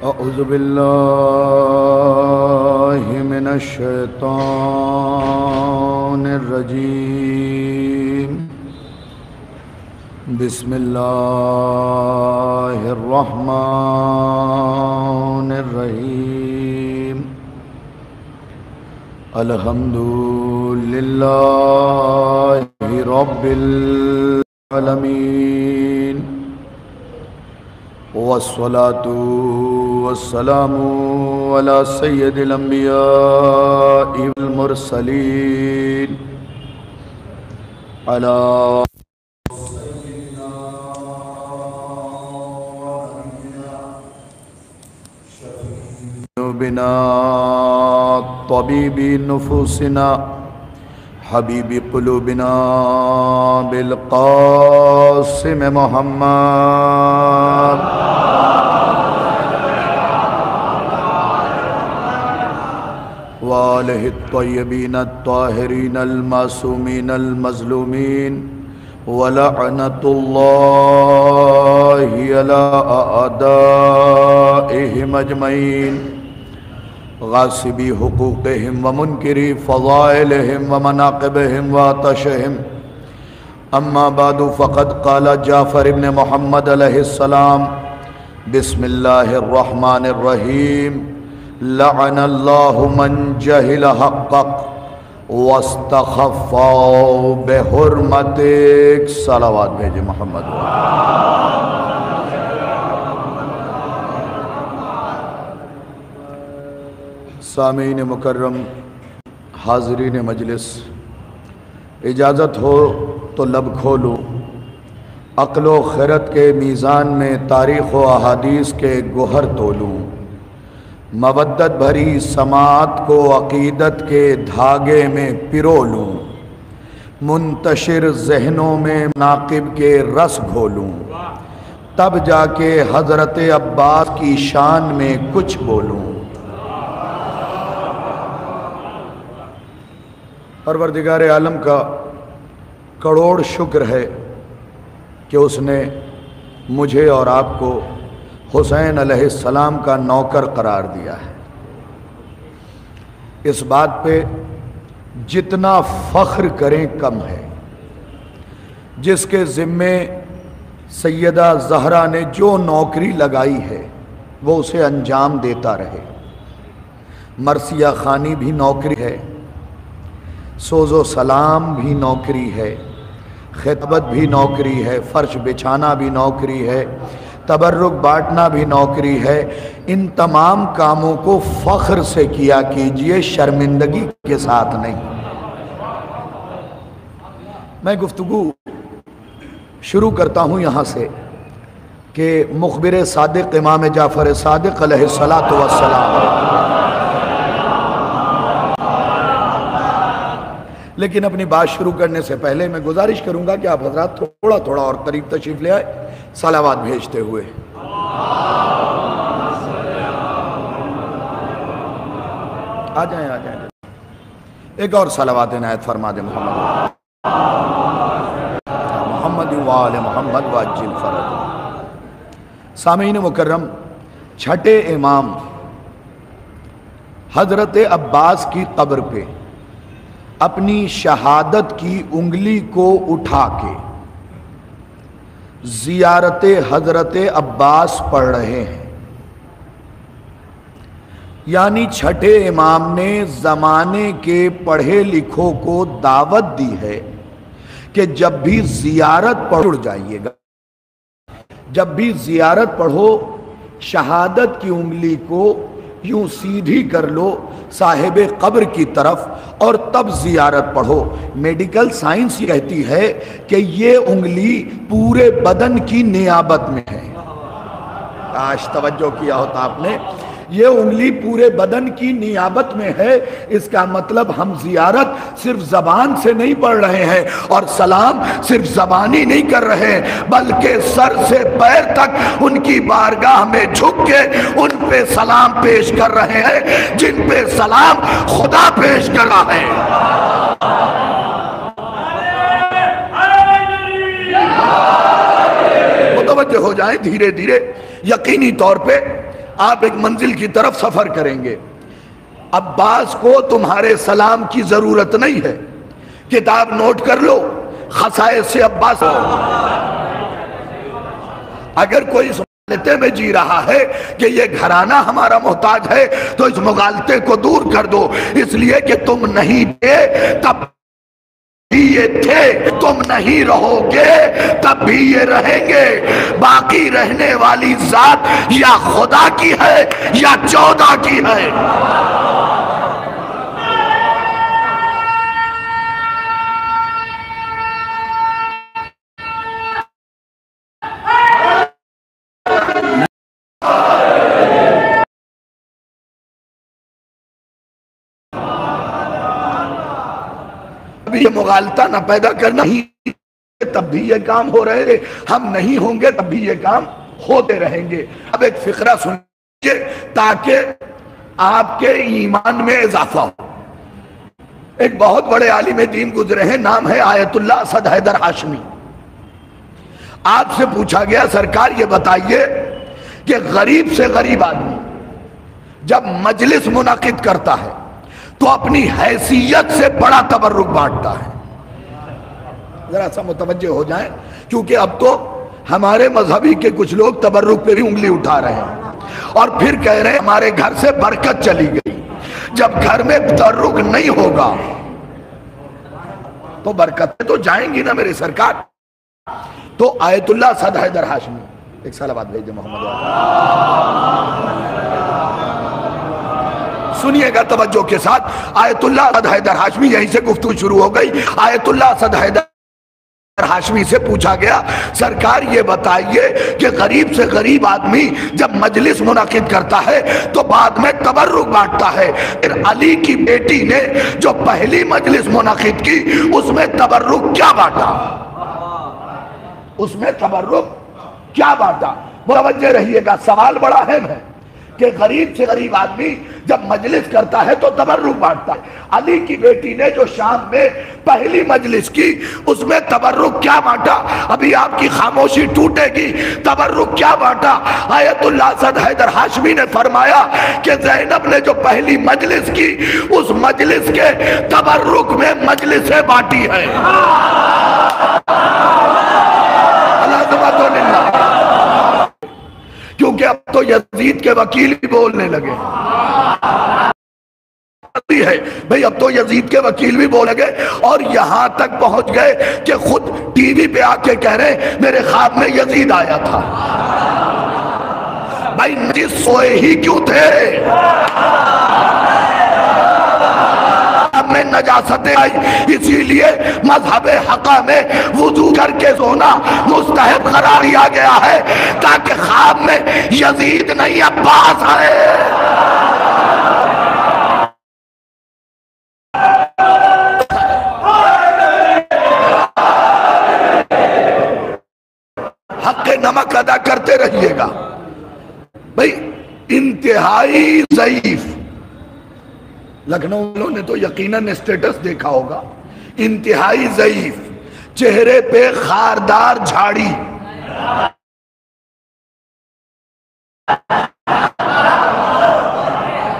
अऊज़ु बिल्लाहि मिनश शैतानिर रजीम। बिस्मिल्लाहिर रहमानिर रहीम। अल्हम्दुलिल्लाहि रब्बिल आलमीन। वस्सलातु वस्सलामु अला सय्यिदिल अंबिया'i वल मुरसलीन अला बिना तबीबी नुफूसिना हबीबी कुलूबिना बिल क़ासिम मुहम्मद वालिहि त्वय्यबीन त्वाहिरीन अल-मासूमीन अल-मज़लूमीन वलअनतुल्लाहि अला अअदाइहिम अजमईन गासिबी हुकूक़िहिम व मुनकिरी फ़ज़ाइलिहिम व मनाक़िबिहिम व आतशिहिम। अम्मा बादु फ़क़द क़ाल जाफ़र इब्न मुहम्मद अलैहिस्सलाम बिस्मिल्लाहिर रहमानिर रहीम। लअनल्लाहु मन जहिल हक़्क़क वस्तख़फ़्फ़ा बिहुर्मतिक। सलावत भेजे मोहम्मद। सामीन मुकर्रम, हाज़रीन मजलिस, इजाज़त हो तो लब खोलूँ। अक़्ल व खैरत के मीज़ान में तारीख़ व अहादीस के गोहर तोलूँ। मवद्दत भरी समात को अक़ीदत के धागे में पिरो लूँ। मुंतशिर ज़हनों में नाक़िब के रस घोलूँ। तब जाके हज़रत अब्बास की शान में कुछ बोलूँ। परवरदिगार आलम का करोड़ शुक्र है कि उसने मुझे और आपको हुसैन अलैहिस्सलाम का नौकर करार दिया है। इस बात पे जितना फ़ख्र करें कम है। जिसके ज़िम्मे सैयदा ज़हरा ने जो नौकरी लगाई है वो उसे अंजाम देता रहे। मरसिया खानी भी नौकरी है, सोज़ो सलाम भी नौकरी है, खितबत भी नौकरी है, फ़र्श बिछाना भी नौकरी है, तबर्रुक बांटना भी नौकरी है। इन तमाम कामों को फ़ख्र से किया कीजिए, शर्मिंदगी के साथ नहीं। मैं गुफ्तगू शुरू करता हूँ यहाँ से कि मुख़बिर सादिक़ इमाम जाफ़र सादिक़ अलैहिस्सलातु वस्सलाम। लेकिन अपनी बात शुरू करने से पहले मैं गुजारिश करूंगा कि आप हजरात थोड़ा थोड़ा और करीब तशरीफ ले आए, सलावात भेजते हुए। आ जाएं, आ जाएं। एक और सलावात इनायत फरमा दे मोहम्मद वाले मोहम्मद वाजिल फरज। सामीन मुकर्रम, छठे इमाम हजरत अब्बास की कब्र पे अपनी शहादत की उंगली को उठा के ज़ियारत हजरत अब्बास पढ़ रहे हैं। यानी छठे इमाम ने ज़माने के पढ़े लिखों को दावत दी है कि जब भी ज़ियारत पढ़ जाइएगा, जब भी ज़ियारत पढ़ो शहादत की उंगली को यूं सीधी कर लो साहिबे कब्र की तरफ और तब ज़ियारत पढ़ो। मेडिकल साइंस ये कहती है कि ये उंगली पूरे बदन की नियाबत में है। काश तवज्जो किया होता आपने। ये उंगली पूरे बदन की नियाबत में है। इसका मतलब हम ज़ियारत सिर्फ ज़बान से नहीं पढ़ रहे हैं और सलाम सिर्फ ज़बानी नहीं कर रहे हैं, बल्कि सर से पैर तक उनकी बारगाह में झुक के उन पे सलाम पेश कर रहे हैं जिन पे सलाम खुदा पेश कर रहा है। मुतवज्जो हो जाए धीरे धीरे। यकीनी तौर पे आप एक मंजिल की तरफ सफर करेंगे। अब्बास को तुम्हारे सलाम की जरूरत नहीं है, किताब नोट कर लो, खसाए से अब्बास। अगर कोई इस मुगालते में जी रहा है कि ये घराना हमारा मोहताज है, तो इस मुगालते को दूर कर दो, इसलिए कि तुम नहीं थे तब भी ये थे, तुम नहीं रहोगे तब भी ये रहेंगे। बाकी रहने वाली जात या खुदा की है या 14 की है। ये मुगालता ना पैदा करना ही, तब भी ये काम हो रहे, हम नहीं होंगे तब भी ये काम होते रहेंगे। अब एक फिक्रा सुनिए ताकि आपके ईमान में इजाफा हो। एक बहुत बड़े आलिम दीन गुजरे हैं, नाम है आयतुल्लाह असद हैदर हाशमी। आपसे पूछा गया, सरकार ये बताइए कि गरीब से गरीब आदमी जब मजलिस मुनाकिद करता है तो अपनी हैसियत से बड़ा तबर्रुक बांटता है। जरा सा मुतवज्जो हो जाए, क्योंकि अब तो हमारे मजहबी के कुछ लोग तबर्रुक पे भी उंगली उठा रहे हैं और फिर कह रहे हैं हमारे घर से बरकत चली गई। जब घर में तबर्रुक नहीं होगा तो बरकतें तो जाएंगी ना मेरी सरकार। तो आयतुल्लाह असद हैदर हाशमी, एक सलावत भेजे मोहम्मद। सुनिएगा तवज्जो के साथ। आयतुल्लाह असद हैदर हाशमी, यहीं से गुफ्तगू शुरू हो गई। आयतुल्लाह असद हैदर हाशमी से पूछा गया, सरकार ये बताइए कि गरीब से गरीब आदमी जब मजलिस मुनाकिद करता है तो बाद में तबर्रुक बांटता है। फिर अली की बेटी ने जो पहली मजलिस मुनाकिद की उसमें तबर्रुक क्या बांटा? उसमें तबर्रुक क्या बांटा? मुतवज्जो रहिएगा, सवाल बड़ा अहम है कि गरीब से गरीब आदमी जब मजलिस करता है तो तबर्रुक बांटता है। अली की बेटी ने जो शाम में पहली मजलिस की उसमें तबर्रुक क्या बांटा? अभी आपकी खामोशी टूटेगी। तबर्रुक क्या बांटा? आयतुल्लाह असद हैदर हाशमी ने फरमाया कि ज़ैनब ने जो पहली मजलिस की उस मजलिस के तबर्रुक में मजलिसें बांटी है। क्योंकि अब तो यजीद के वकील भी बोलने लगे है भाई, अब तो यजीद के वकील भी बोल लगे और यहां तक पहुंच गए कि खुद टीवी पे आके कह रहे मेरे ख्वाब में यजीद आया था। भाई नजीद सोए ही क्यों थे? में नजासतें आई, इसीलिए मजहबे हका में वुजू करके सोना मुस्तहब करार दिया गया है ताकि ख्वाब में यजीद नहीं अब्बास आए। हक नमक अदा करते रहिएगा। भाई इंतहाई ज़ईफ, लखनऊ वालों ने तो यकीनन स्टेटस देखा होगा, इंतहाई ज़ईफ, चेहरे पे खारदार झाड़ी,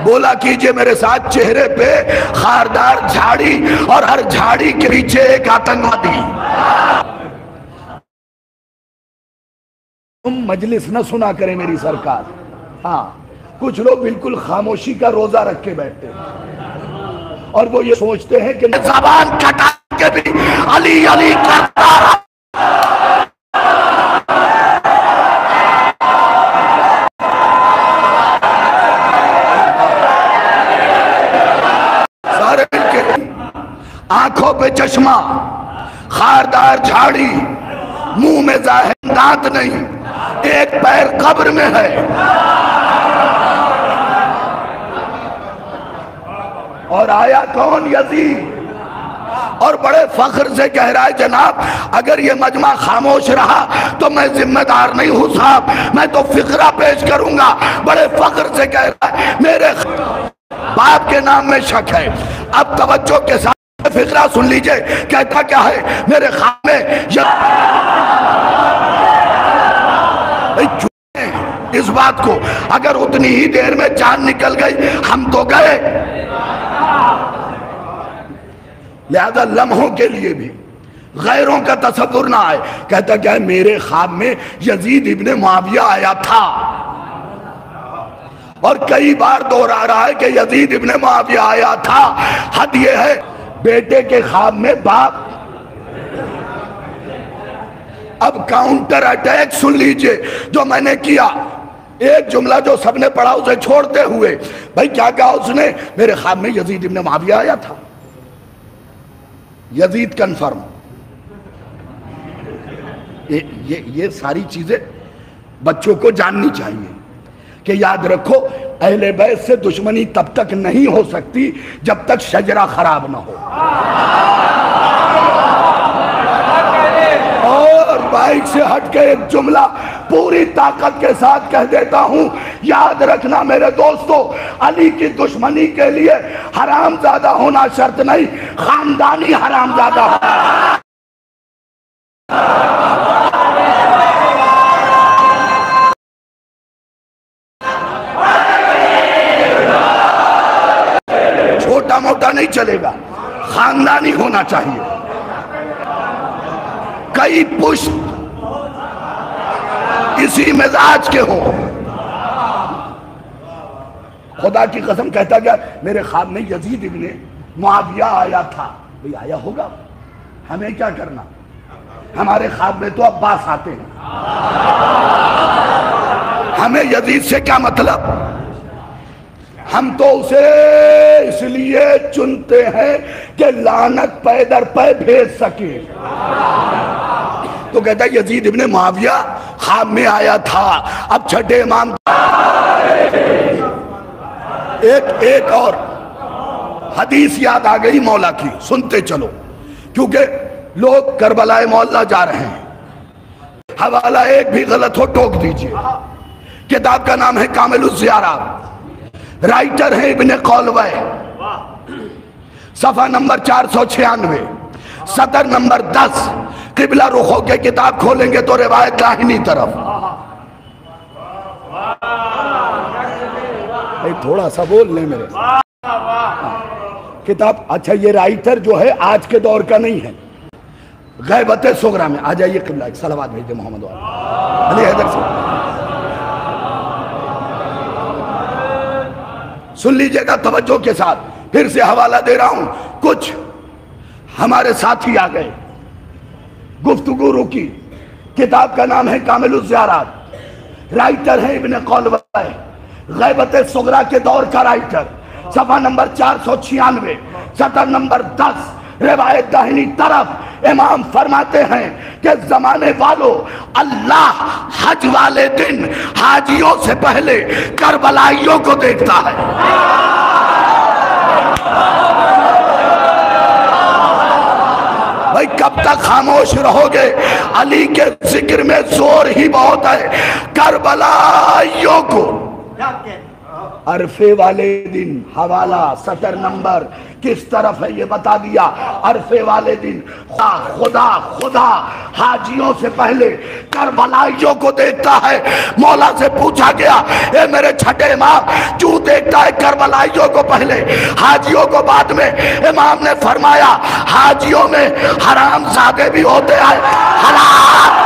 बोला कीजिए मेरे साथ, चेहरे पे खारदार झाड़ी और हर झाड़ी के पीछे एक आतंकवादी। तुम मजलिस न सुना करें मेरी सरकार। हाँ, कुछ लोग बिल्कुल खामोशी का रोजा रख के बैठते हैं और वो ये सोचते हैं कि ज़बान कटा के भी अली अली करता रहा। सारे मिलके आंखों पे चश्मा, खारदार झाड़ी, मुंह में जाहिर दांत नहीं, एक पैर कब्र में है। और आया कौन? यजीद। और बड़े फख्र से कह रहा है जनाब अगर ये मजमा खामोश रहा तो मैं जिम्मेदार नहीं हूं साहब, मैं तो फिक्रा पेश करूंगा। बड़े फख्र से कह रहा है मेरे बाप के नाम में शक है। अब तवज्जो के साथ फिक्रा सुन लीजिए, कहता क्या है मेरे खाम में इस बात को, अगर उतनी ही देर में जान निकल गई हम तो गए। लिहाजा लम्हों के लिए भी गैरों का तसव्वुर ना आए। कहता क्या है, मेरे ख्वाब में यजीद इब्ने मुआविया आया था, और कई बार दोहरा रहा है कि यजीद इब्ने मुआविया आया था। हद ये है, बेटे के ख्वाब में बाप। अब काउंटर अटैक सुन लीजिए जो मैंने किया। एक जुमला जो सबने पढ़ा उसे छोड़ते हुए, भाई क्या कहा उसने, मेरे ख्वाब में यजीद इब्ने मुआविया आया था। Yazid confirm. ये सारी चीजें बच्चों को जाननी चाहिए कि याद रखो, अहले बैत से दुश्मनी तब तक नहीं हो सकती जब तक शजरा खराब ना हो। और बाइक से हट के एक जुमला पूरी ताकत के साथ कह देता हूं, याद रखना मेरे दोस्तों, अली की दुश्मनी के लिए हरामजादा होना शर्त नहीं, खानदानी हरामजादा होना। छोटा मोटा नहीं चलेगा, खानदानी होना चाहिए। कई पुष्ट इसी मिजाज के हो। खुदा की कसम कहता गया, मेरे ख्वाब में यजीद इब्ने मुआविया आया था। भाई आया होगा, हमें क्या करना, हमारे ख्वाब में तो अब्बास आते हैं, हमें यजीद से क्या मतलब। हम तो उसे इसलिए चुनते हैं कि लानत पे दर पे भेज सके। तो कहता है यजीद इब्ने मुआविया ख्वाब में आया था। अब छठे इमाम एक और हदीस याद आ गई मौला की, सुनते चलो, क्योंकि लोग करबलाए मौला जा रहे हैं। हवाला एक भी गलत हो टोक दीजिए। किताब का नाम है कामिलुज़ ज़ियारात, राइटर है इब्ने कौलवै, सफा नंबर 496, सतर नंबर 10। किबला रुख होकर किताब खोलेंगे तो रिवायत दाहिनी तरफ। थोड़ा सा बोल ले मेरे किताब। अच्छा, ये राइटर जो है आज के दौर का नहीं है, गैबत सुगरा में। आ जाइए किबला, एक सलावत भेज दे मोहम्मद अली हैदर से। सुन लीजिएगा तवज्जो के साथ, फिर से हवाला दे रहा हूं। कुछ हमारे साथी आ गए, गुफ्तगू रुकी। किताब का नाम है कामिलुज़ ज़ियारात, राइटर है इब्ने कौलवै, गैबत सुगरा के दौर का राइटर, सफा नंबर 496, सतर नंबर 10, रिवायत दाहिनी तरफ। इमाम फरमाते हैं कि जमाने वालों, अल्लाह हज वाले दिन हाजियों से पहले करबलाइयों को देखता है। भाई कब तक खामोश रहोगे? अली के जिक्र में जोर ही बहुत है। करबलाइयों को अरफे वाले दिन, हवाला सतर नंबर किस तरफ है ये बता दिया। अरफे वाले दिन खुदा खुदा हाजियों से पहले करबलाइयों को देखता है। मौला से पूछा गया, ए मेरे छठे इमाम, क्यों देखता है करबलाइयों को पहले हाजियों को बाद में? इमाम ने फरमाया, हाजियों में हरामजादे भी होते हैं, हलाल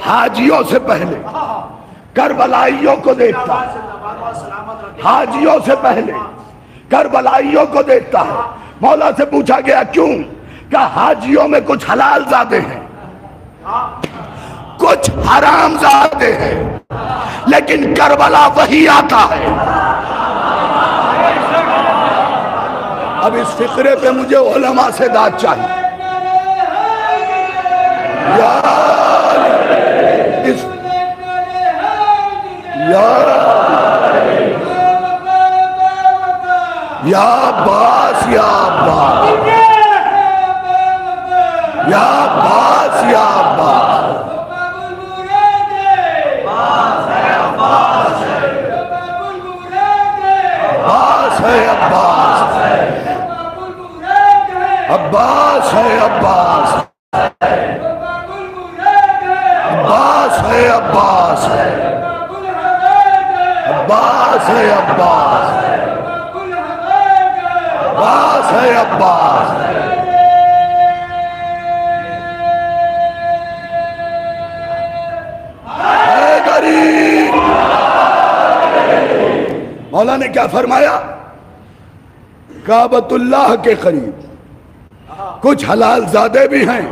हाजियों से पहले करबलाइयों को देखता है। हाजियों से पहले करबलाइयों को देखता है। मौला से पूछा गया क्यों? क्या हाजियों में कुछ हलाल ज़ादे हैं, कुछ हराम ज़ादे हैं, लेकिन करबला वही आता है। अब इस फिक्रे पे मुझे उलमा से दाद चाहिए। इस या बास या बास या बास या बास अब्बास है अब्बास, अब्बास है अब्बास, अब्बास है अब्बास, अब्बास है अब्बास, अब्बास है अब्बास। गरीब मौला ने क्या फरमाया? काबतुल्लाह के करीब कुछ हलाल ज़ादे भी हैं,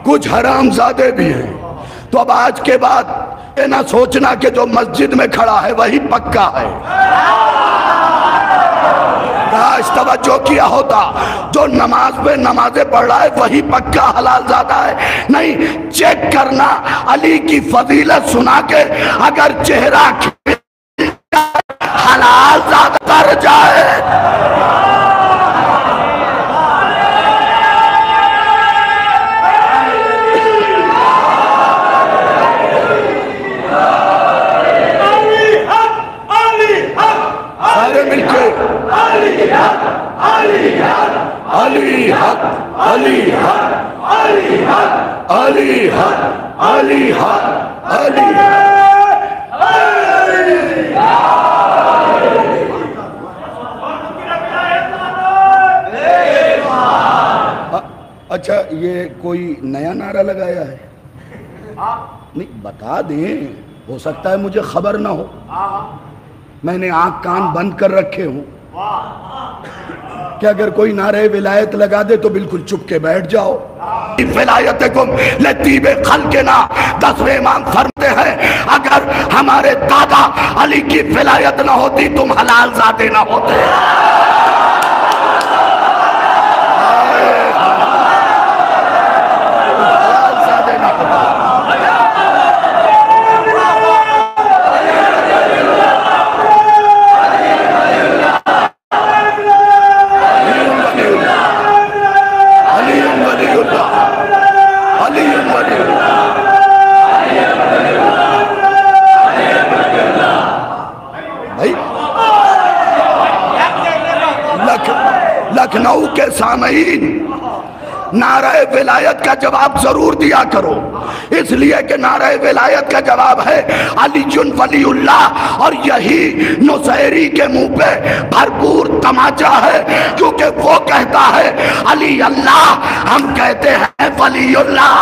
कुछ हराम ज़ादे भी हैं। तो अब आज के बाद ये ना सोचना कि जो मस्जिद में खड़ा है वही पक्का है। काश तवज्जो किया होता, जो नमाज पे नमाजें पढ़ रहा है वही पक्का हलाल ज़ादा है। नहीं, चेक करना, अली की फजीलत सुना के अगर चेहरा हलाल ज़ादा कर जाए सारे मिलके अली हक, अली हक, अली हक, अली हक, अली हक, अली हक, अली हक, अली हक। अच्छा, ये कोई नया नारा लगाया है? नहीं, बता दें, हो सकता है मुझे खबर ना हो। मैंने आंख कान बंद कर रखे हूं कि अगर कोई नारे विलायत लगा दे तो बिल्कुल चुप के बैठ जाओ। विलायत लतीबे खल के ना 10वें इमाम फरमाते हैं, अगर हमारे दादा अली की विलायत ना होती तुम हलाल ज़ादे ना होते। लखनऊ के सामईन नारे विलायत का जवाब जरूर दिया करो, इसलिए कि नारे विलायत का जवाब है अलीजुन वलीउल्लाह, और यही नुसैरी के मुंह पे भरपूर तमाचा है, क्योंकि वो कहता है अली अल्लाह, हम कहते हैं वलीउल्लाह।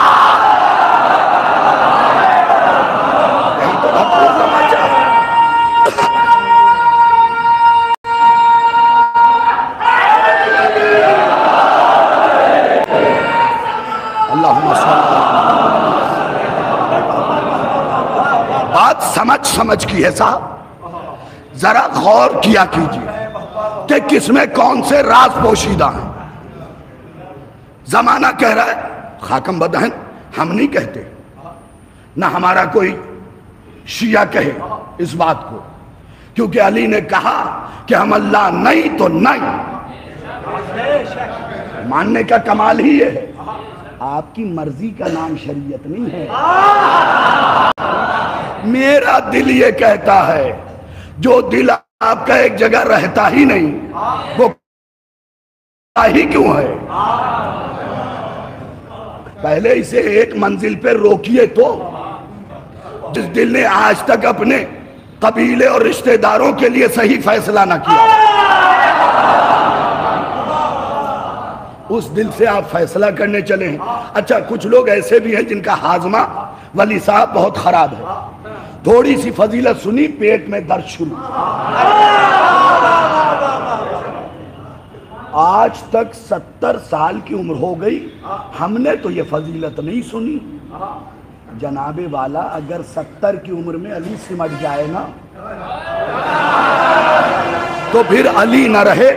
बात समझ की है साहब, जरा गौर किया कीजिए कि किसमें कौन से राज पोशीदा हैं। जमाना कह रहा है खाकम बदहन, हम नहीं कहते, ना हमारा कोई शिया कहे इस बात को, क्योंकि अली ने कहा कि हम अल्लाह नहीं तो नहीं। मानने का कमाल ही है, आपकी मर्जी का नाम शरीयत नहीं है। मेरा दिल ये कहता है, जो दिल आपका एक जगह रहता ही नहीं वो ही क्यों है? पहले इसे एक मंजिल पे रोकिए। तो जिस दिल ने आज तक अपने कबीले और रिश्तेदारों के लिए सही फैसला न किया, उस दिल से आप फैसला करने चले हैं। अच्छा, कुछ लोग ऐसे भी हैं जिनका हाजमा वली साहब बहुत खराब है, थोड़ी सी फजीलत सुनी पेट में दर्द शुरू। आज तक 70 साल की उम्र हो गई, हमने तो ये फजीलत नहीं सुनी। जनाबे वाला अगर 70 की उम्र में अली सिमट जाए ना, तो फिर अली न रहे।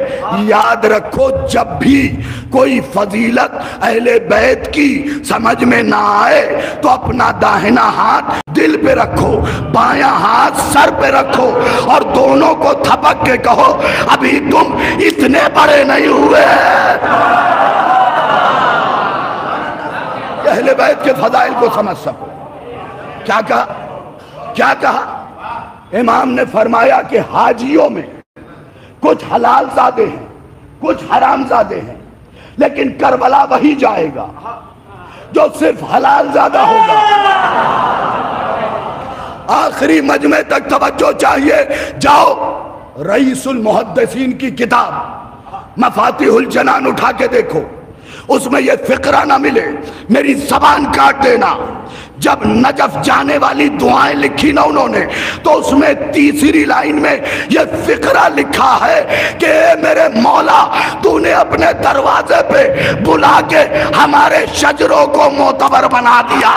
याद रखो, जब भी कोई फजीलत अहले बैत की समझ में ना आए तो अपना दाहिना हाथ दिल पे रखो, बायां हाथ सर पे रखो और दोनों को थपक के कहो, अभी तुम इतने बड़े नहीं हुए। अहले बैत के फजाइल को समझ सको। क्या कहा? क्या कहा? इमाम ने फरमाया कि हाजियों में कुछ हलाल ज़ादे हैं, कुछ हराम ज़ादे हैं, लेकिन करबला वही जाएगा जो सिर्फ हलाल ज़ादा होगा। आखिरी मजमे तक तवज्जो चाहिए। जाओ रईसुल मुहद्दिसीन की किताब मफातिहुल जनान उठा के देखो, उसमें यह फिक्रा ना मिले मेरी जबान काट देना। जब नजफ जाने वाली दुआएं लिखी ना उन्होंने, तो उसमें तीसरी लाइन में यह फिक्रा लिखा है कि मेरे मौला, तूने अपने दरवाजे पे बुला के हमारे शजरों को मोतबर बना दिया।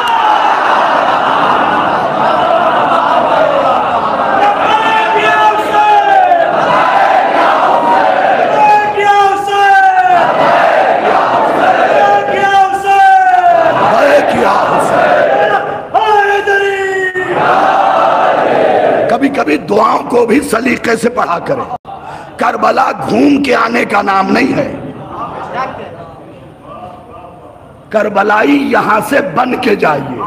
कभी कभी दुआओं को भी सलीके से पढ़ा करें। करबला घूम के आने का नाम नहीं है। करबलाई यहां से बन के जाइए।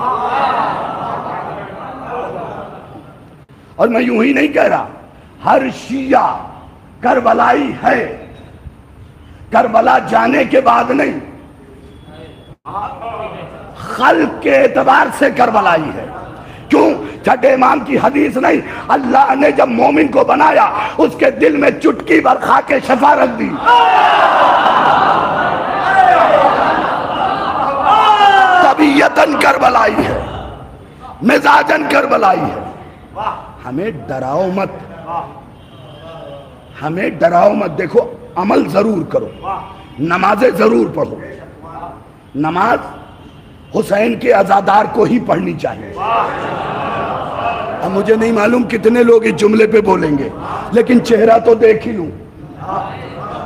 और मैं यूं ही नहीं कह रहा, हर शिया करबलाई है, करबला जाने के बाद नहीं, खल्क के एतबार से करबलाई है। क्यों? छठे इमाम की हदीस नहीं, अल्लाह ने जब मोमिन को बनाया उसके दिल में चुटकी भर खा के शफा रख दी। तबीयतन करबलाई है, मिजाजन करबलाई है। हमें डराओ मत, हमें डराओ मत। देखो, अमल जरूर करो, नमाजें जरूर पढ़ो। नमाज हुसैन के अज़ादार को ही पढ़नी चाहिए। अब मुझे नहीं मालूम कितने लोग इस जुमले पे बोलेंगे, लेकिन चेहरा तो देख ही लूं,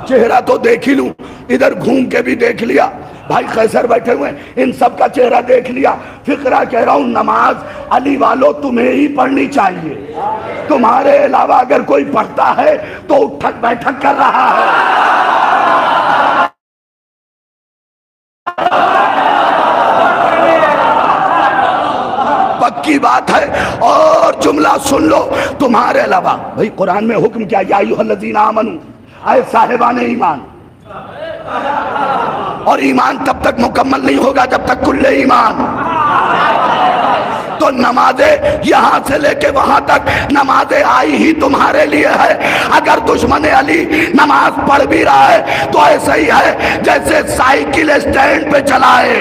चेहरा तो देख ही लूं। इधर घूम के भी देख लिया, भाई कैसर बैठे हुए, इन सब का चेहरा देख लिया। फिक्रा कह रहा हूं, नमाज अली वालों तुम्हें ही पढ़नी चाहिए। तुम्हारे अलावा अगर कोई पढ़ता है तो उठक बैठक कर रहा है। की बात है। और जुमला सुन लो, तुम्हारे अलावा, भाई कुरान में हुक्म क्या, या अय्युहल्लज़ीना आमनू, आए साहिबाने ईमान। और ईमान तब तक मुकम्मल नहीं होगा जब तक कुल्ले ईमान। तो नमाजें यहां से लेके वहां तक नमाजें आई ही तुम्हारे लिए है। अगर दुश्मन अली नमाज पढ़ भी रहा है तो ऐसा ही है जैसे साइकिल स्टैंड पे चलाए।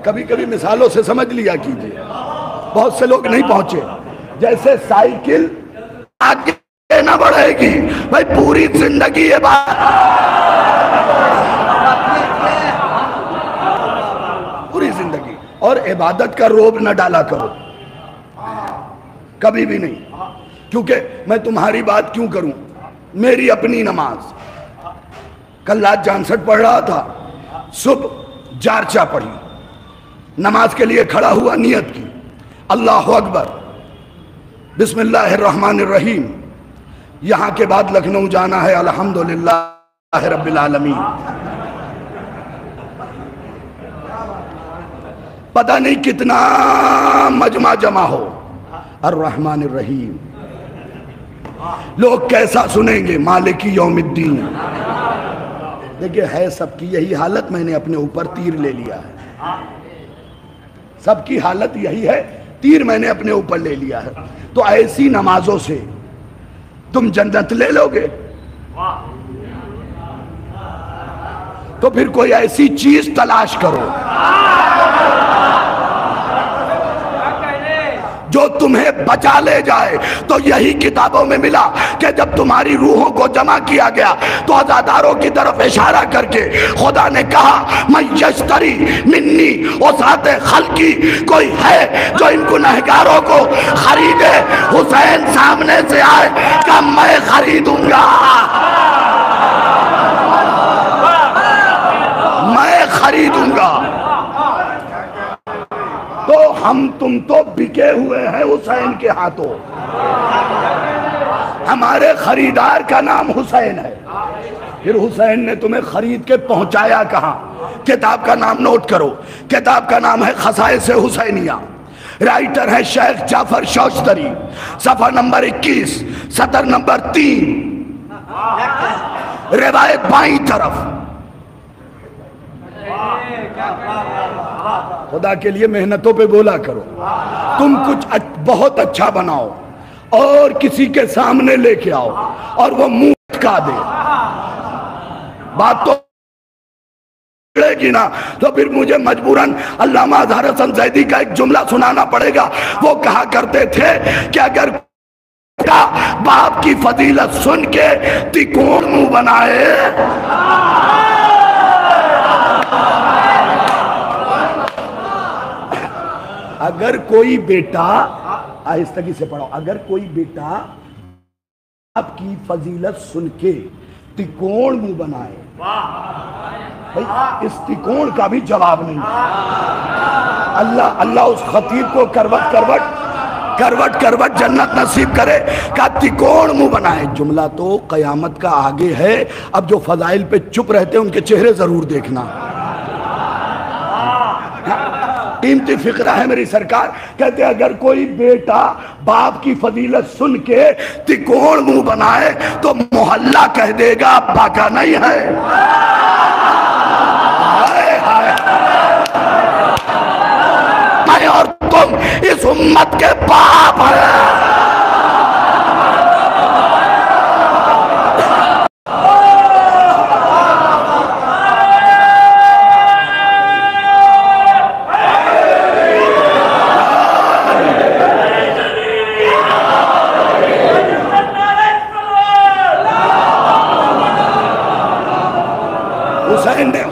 कभी कभी मिसालों से समझ लिया कीजिए, बहुत से लोग नहीं पहुंचे। जैसे साइकिल आगे न बढ़ेगी, भाई पूरी जिंदगी ये बात, पूरी जिंदगी। और इबादत का रोब न डाला करो, कभी भी नहीं। क्योंकि मैं तुम्हारी बात क्यों करूं, मेरी अपनी नमाज, कल रात जानसठ पढ़ रहा था, सुबह जारचा पढ़ी, नमाज के लिए खड़ा हुआ, नियत की अल्लाह अकबर बिस्मिल्लाहिर्रहमानिर्रहीम। यहां के बाद लखनऊ जाना है, अल्हम्दुलिल्लाह रब्बिल आलमीन। पता नहीं कितना मजमा जमा हो, अर्रहमानिर्रहीम। लोग कैसा सुनेंगे, मालिकी यौमिद्दीन। देखिए, है सबकी यही हालत, मैंने अपने ऊपर तीर ले लिया है। सबकी हालत यही है, तीर मैंने अपने ऊपर ले लिया है। तो ऐसी नमाजों से तुम जन्नत ले लोगे? तो फिर कोई ऐसी चीज तलाश करो जो तुम्हें बचा ले जाए। तो यही किताबों में मिला कि जब तुम्हारी रूहों को जमा किया गया तो अज़ादारों की तरफ इशारा करके खुदा ने कहा, मैं यश्तरी मिन्नी वसाते खल्की, कोई है जो इन गुनहगारों को खरीदे? हुसैन सामने से आए, कहा मैं खरीदूंगा, मैं खरीदूंगा। तो हम तुम तो बिके हुए हैं हुसैन के हाथों। हमारे खरीदार का नाम हुसैन है। फिर हुसैन ने तुम्हें खरीद के पहुंचाया कहां? किताब का नाम नोट करो, किताब का नाम है खसाइस हुसैनिया। राइटर है शेख जाफर शौस्तरी। सफा नंबर 21, सतर नंबर 3, रिवायत बाईं तरफ। खुदा के लिए मेहनतों पे बोला करो। तुम कुछ बहुत अच्छा बनाओ और किसी के सामने लेके आओ और वो मुंह अटका दे, बात तो पड़ेगी ना। तो फिर मुझे मजबूरन अल्लामा अज़हर हसन ज़ैदी का एक जुमला सुनाना पड़ेगा। वो कहा करते थे कि अगर बाप की फजीलत सुन के तिकोड़ मुंह बनाए, अगर कोई बेटा, आहिस्तगी से पढ़ो, अगर कोई बेटा आपकी फजीलत सुन के तिकोड़ मुंह बनाए, भाई इस तिकोड़ का भी जवाब नहीं। अल्लाह अल्लाह उस खतीब को करवट करवट करवट करवट जन्नत नसीब करे का तिकोड़ मुंह बनाए। जुमला तो कयामत का आगे है। अब जो फजाइल पे चुप रहते हैं उनके चेहरे जरूर देखना। कीमती फिक्रा है मेरी सरकार। कहते अगर कोई बेटा बाप की फजीलत सुन के तिकोड़ मुंह बनाए तो मोहल्ला कह देगा बाका नहीं है। हाय हाय, मैं और तुम इस उम्मत के बाप हैं।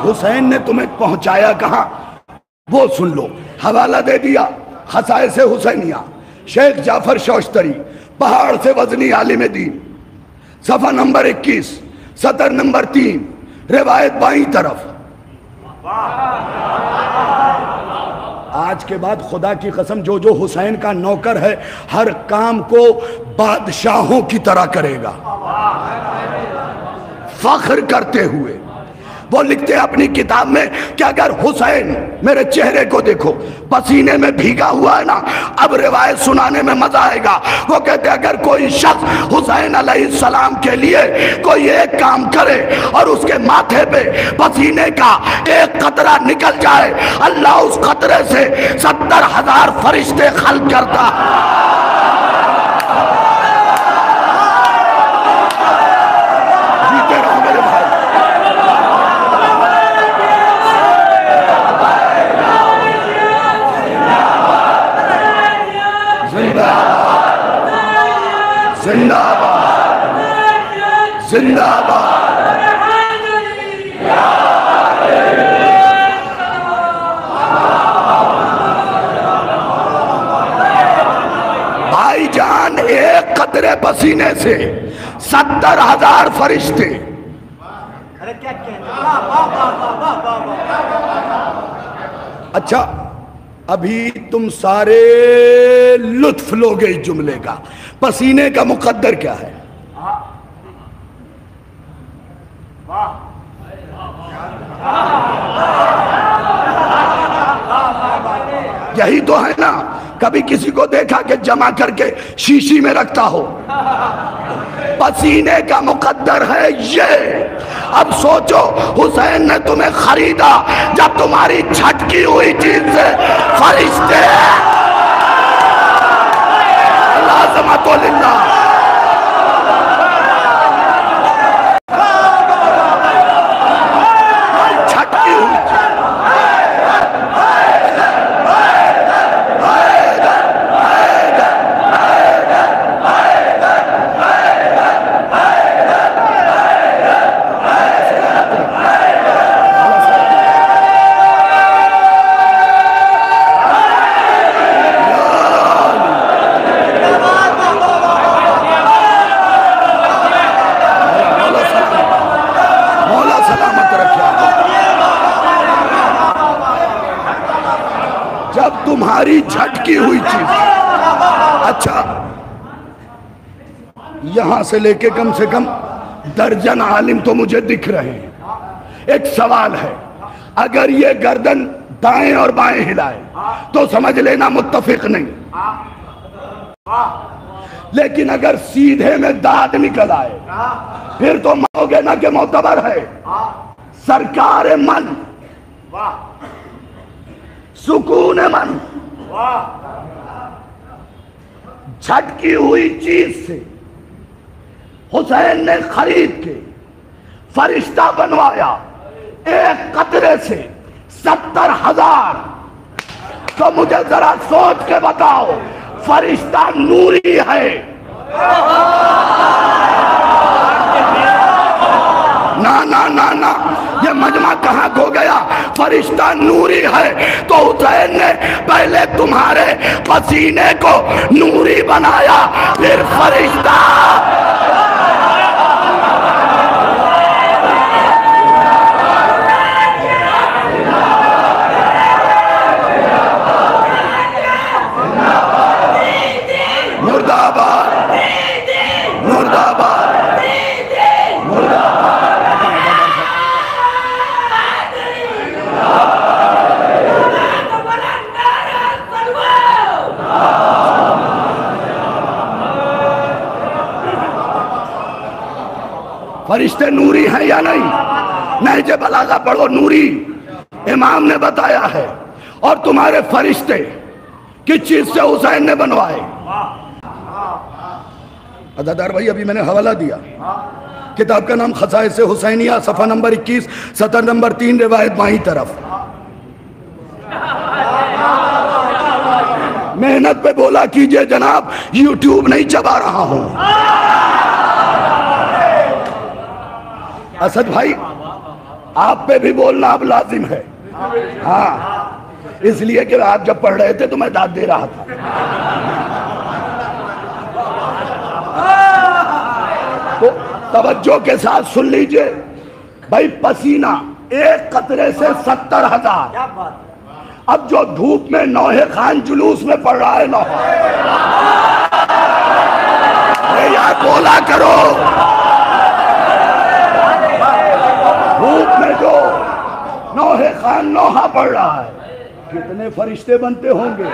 हुसैन ने तुम्हें पहुंचाया कहां वो सुन लो। हवाला दे दिया खसाइस हुसैनिया, शेख जाफर शौस्तरी, पहाड़ से वजनी आलिम दीन, सफा नंबर 21, सतर नंबर 3, रिवायत बाईं तरफ। आज के बाद खुदा की कसम जो जो हुसैन का नौकर है हर काम को बादशाहों की तरह करेगा, फख्र करते हुए। वो लिखते हैं अपनी किताब में कि अगर हुसैन, मेरे चेहरे को देखो पसीने में भीगा हुआ है ना, अब रिवायत सुनाने में मजा आएगा। वो कहते हैं अगर कोई शख्स हुसैन अलैहिस्सलाम के लिए कोई एक काम करे और उसके माथे पे पसीने का एक कतरा निकल जाए, अल्लाह उस कतरे से 70,000 फरिश्ते खल्क करता। जीते रहो मेरे भाई। जिंदाबाद जिंदाबाद। भाईजान एक कतरे पसीने से 70,000 फरिश्ते। अच्छा अभी तुम सारे लुत्फ लोगे इस जुमले का। पसीने का मुकद्दर क्या है? यही तो है ना। कभी किसी को देखा कि जमा करके शीशी में रखता हो? पसीने का मुकद्दर है ये। अब सोचो हुसैन ने तुम्हें खरीदा जब तुम्हारी झटकी हुई चीज से फरिश्ते। लाज़िमतुल्लाह। झटकी हुई तुम्हारी झटकी हुई चीज। अच्छा, यहां से लेके कम से कम दर्जन आलिम तो मुझे दिख रहे हैं। एक सवाल है, अगर ये गर्दन दाएं और बाएं हिलाए तो समझ लेना मुत्तफिक नहीं, लेकिन अगर सीधे में दांत निकल आए फिर तो मानोगे ना कि मोतबर है। सरकार मन, सुकून मन, झटकी हुई चीज से हुसैन ने खरीद के फरिश्ता बनवाया, एक कतरे से 70,000। तो मुझे जरा सोच के बताओ, फरिश्ता नूरी है? ना ना ना ना, ये मजमा कहाँ खो गया? फरिश्ता नूरी है तो हुसैन ने पहले तुम्हारे पसीने को नूरी बनाया, फिर फरिश्ता। मुर्दाबाद, मुर्दाबाद, फरिश्ते नूरी हैं या नहीं? नहजे बलागा पढ़ो, नूरी इमाम ने बताया है। और तुम्हारे फरिश्ते किस चीज से हुसैन ने बनवाए? अदादार भाई, अभी मैंने हवाला दिया, किताब का नाम खसाइस से हुसैनिया, सफा नंबर 21, सतर नंबर 3, रिवायत बाईं तरफ। मेहनत पे बोला कीजिए जनाब, यूट्यूब नहीं चबा रहा हूं। असद भाई, आप पे भी बोलना अब लाजिम है। हाँ, इसलिए कि आप जब पढ़ रहे थे तो मैं दाद दे रहा था। तो तवज्जो के साथ सुन लीजिए भाई, पसीना एक कतरे से 70,000। अब जो धूप में नौहे खान जुलूस में पड़ रहा है, अरे यार बोला करो, धूप में जो नौहे खान नौहा पड़ रहा है, कितने फरिश्ते बनते होंगे।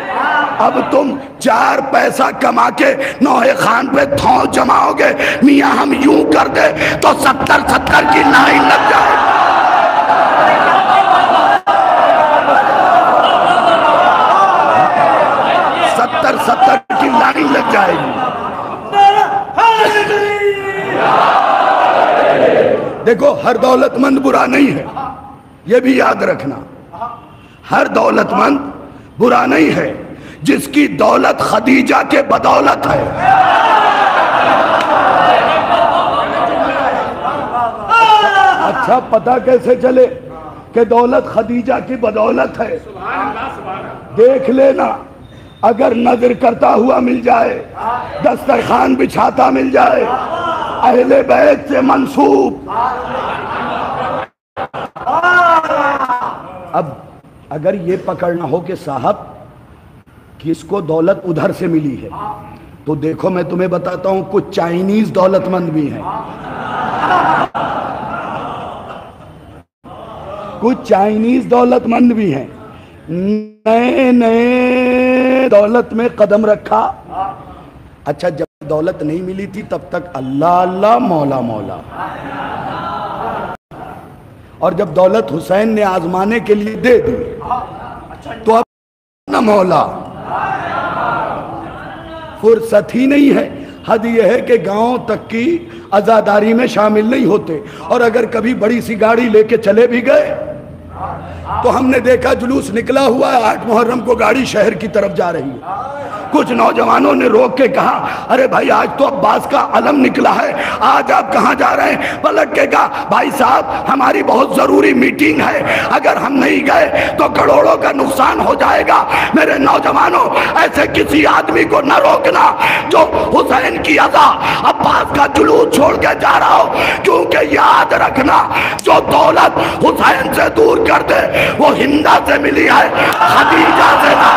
अब तुम 4 पैसा कमा के नौहे खान पे थौ जमाओगे, मियां हम यूं कर दे तो 70-70 की लाइन लग जाए। सत्तर की लाइन लग जाएगी। देखो, हर दौलतमंद बुरा नहीं है, ये भी याद रखना। हर दौलतमंद बुरा नहीं है, जिसकी दौलत खदीजा के बदौलत है। अच्छा, पता कैसे चले कि दौलत खदीजा की बदौलत है? देख लेना, अगर नजर करता हुआ मिल जाए, दस्तरखान बिछाता मिल जाए, अहले बैत से मंसूब। अब अगर ये पकड़ना हो कि साहब किसको दौलत उधर से मिली है, तो देखो मैं तुम्हें बताता हूं, कुछ चाइनीज दौलतमंद भी हैं, कुछ चाइनीज दौलतमंद भी हैं, नए नए दौलत में कदम रखा। अच्छा, जब दौलत नहीं मिली थी तब तक अल्लाह अल्लाह, मौला मौला, और जब दौलत हुसैन ने आजमाने के लिए दे दी तो अब न मौला, फुर्सत ही नहीं है। हद यह है कि गांव तक की आजादारी में शामिल नहीं होते, और अगर कभी बड़ी सी गाड़ी लेके चले भी गए तो हमने देखा जुलूस निकला हुआ है, 8 मुहर्रम को गाड़ी शहर की तरफ जा रही है। कुछ नौजवानों ने रोक के कहा, अरे भाई आज तो अब्बास का अलम निकला है, आज आप कहाँ जा रहे हैं? पलट के कहा, भाई साहब हमारी बहुत जरूरी मीटिंग है, अगर हम नहीं गए तो करोड़ों का नुकसान हो जाएगा। मेरे नौजवानों, ऐसे किसी आदमी को न रोकना जो हुसैन की अदा अब्बास का जुलूस छोड़ के जा रहा हो, क्योंकि याद रखना, जो दौलत हुसैन से दूर कर दे वो हिंदा से मिली है, खदीजा से ना।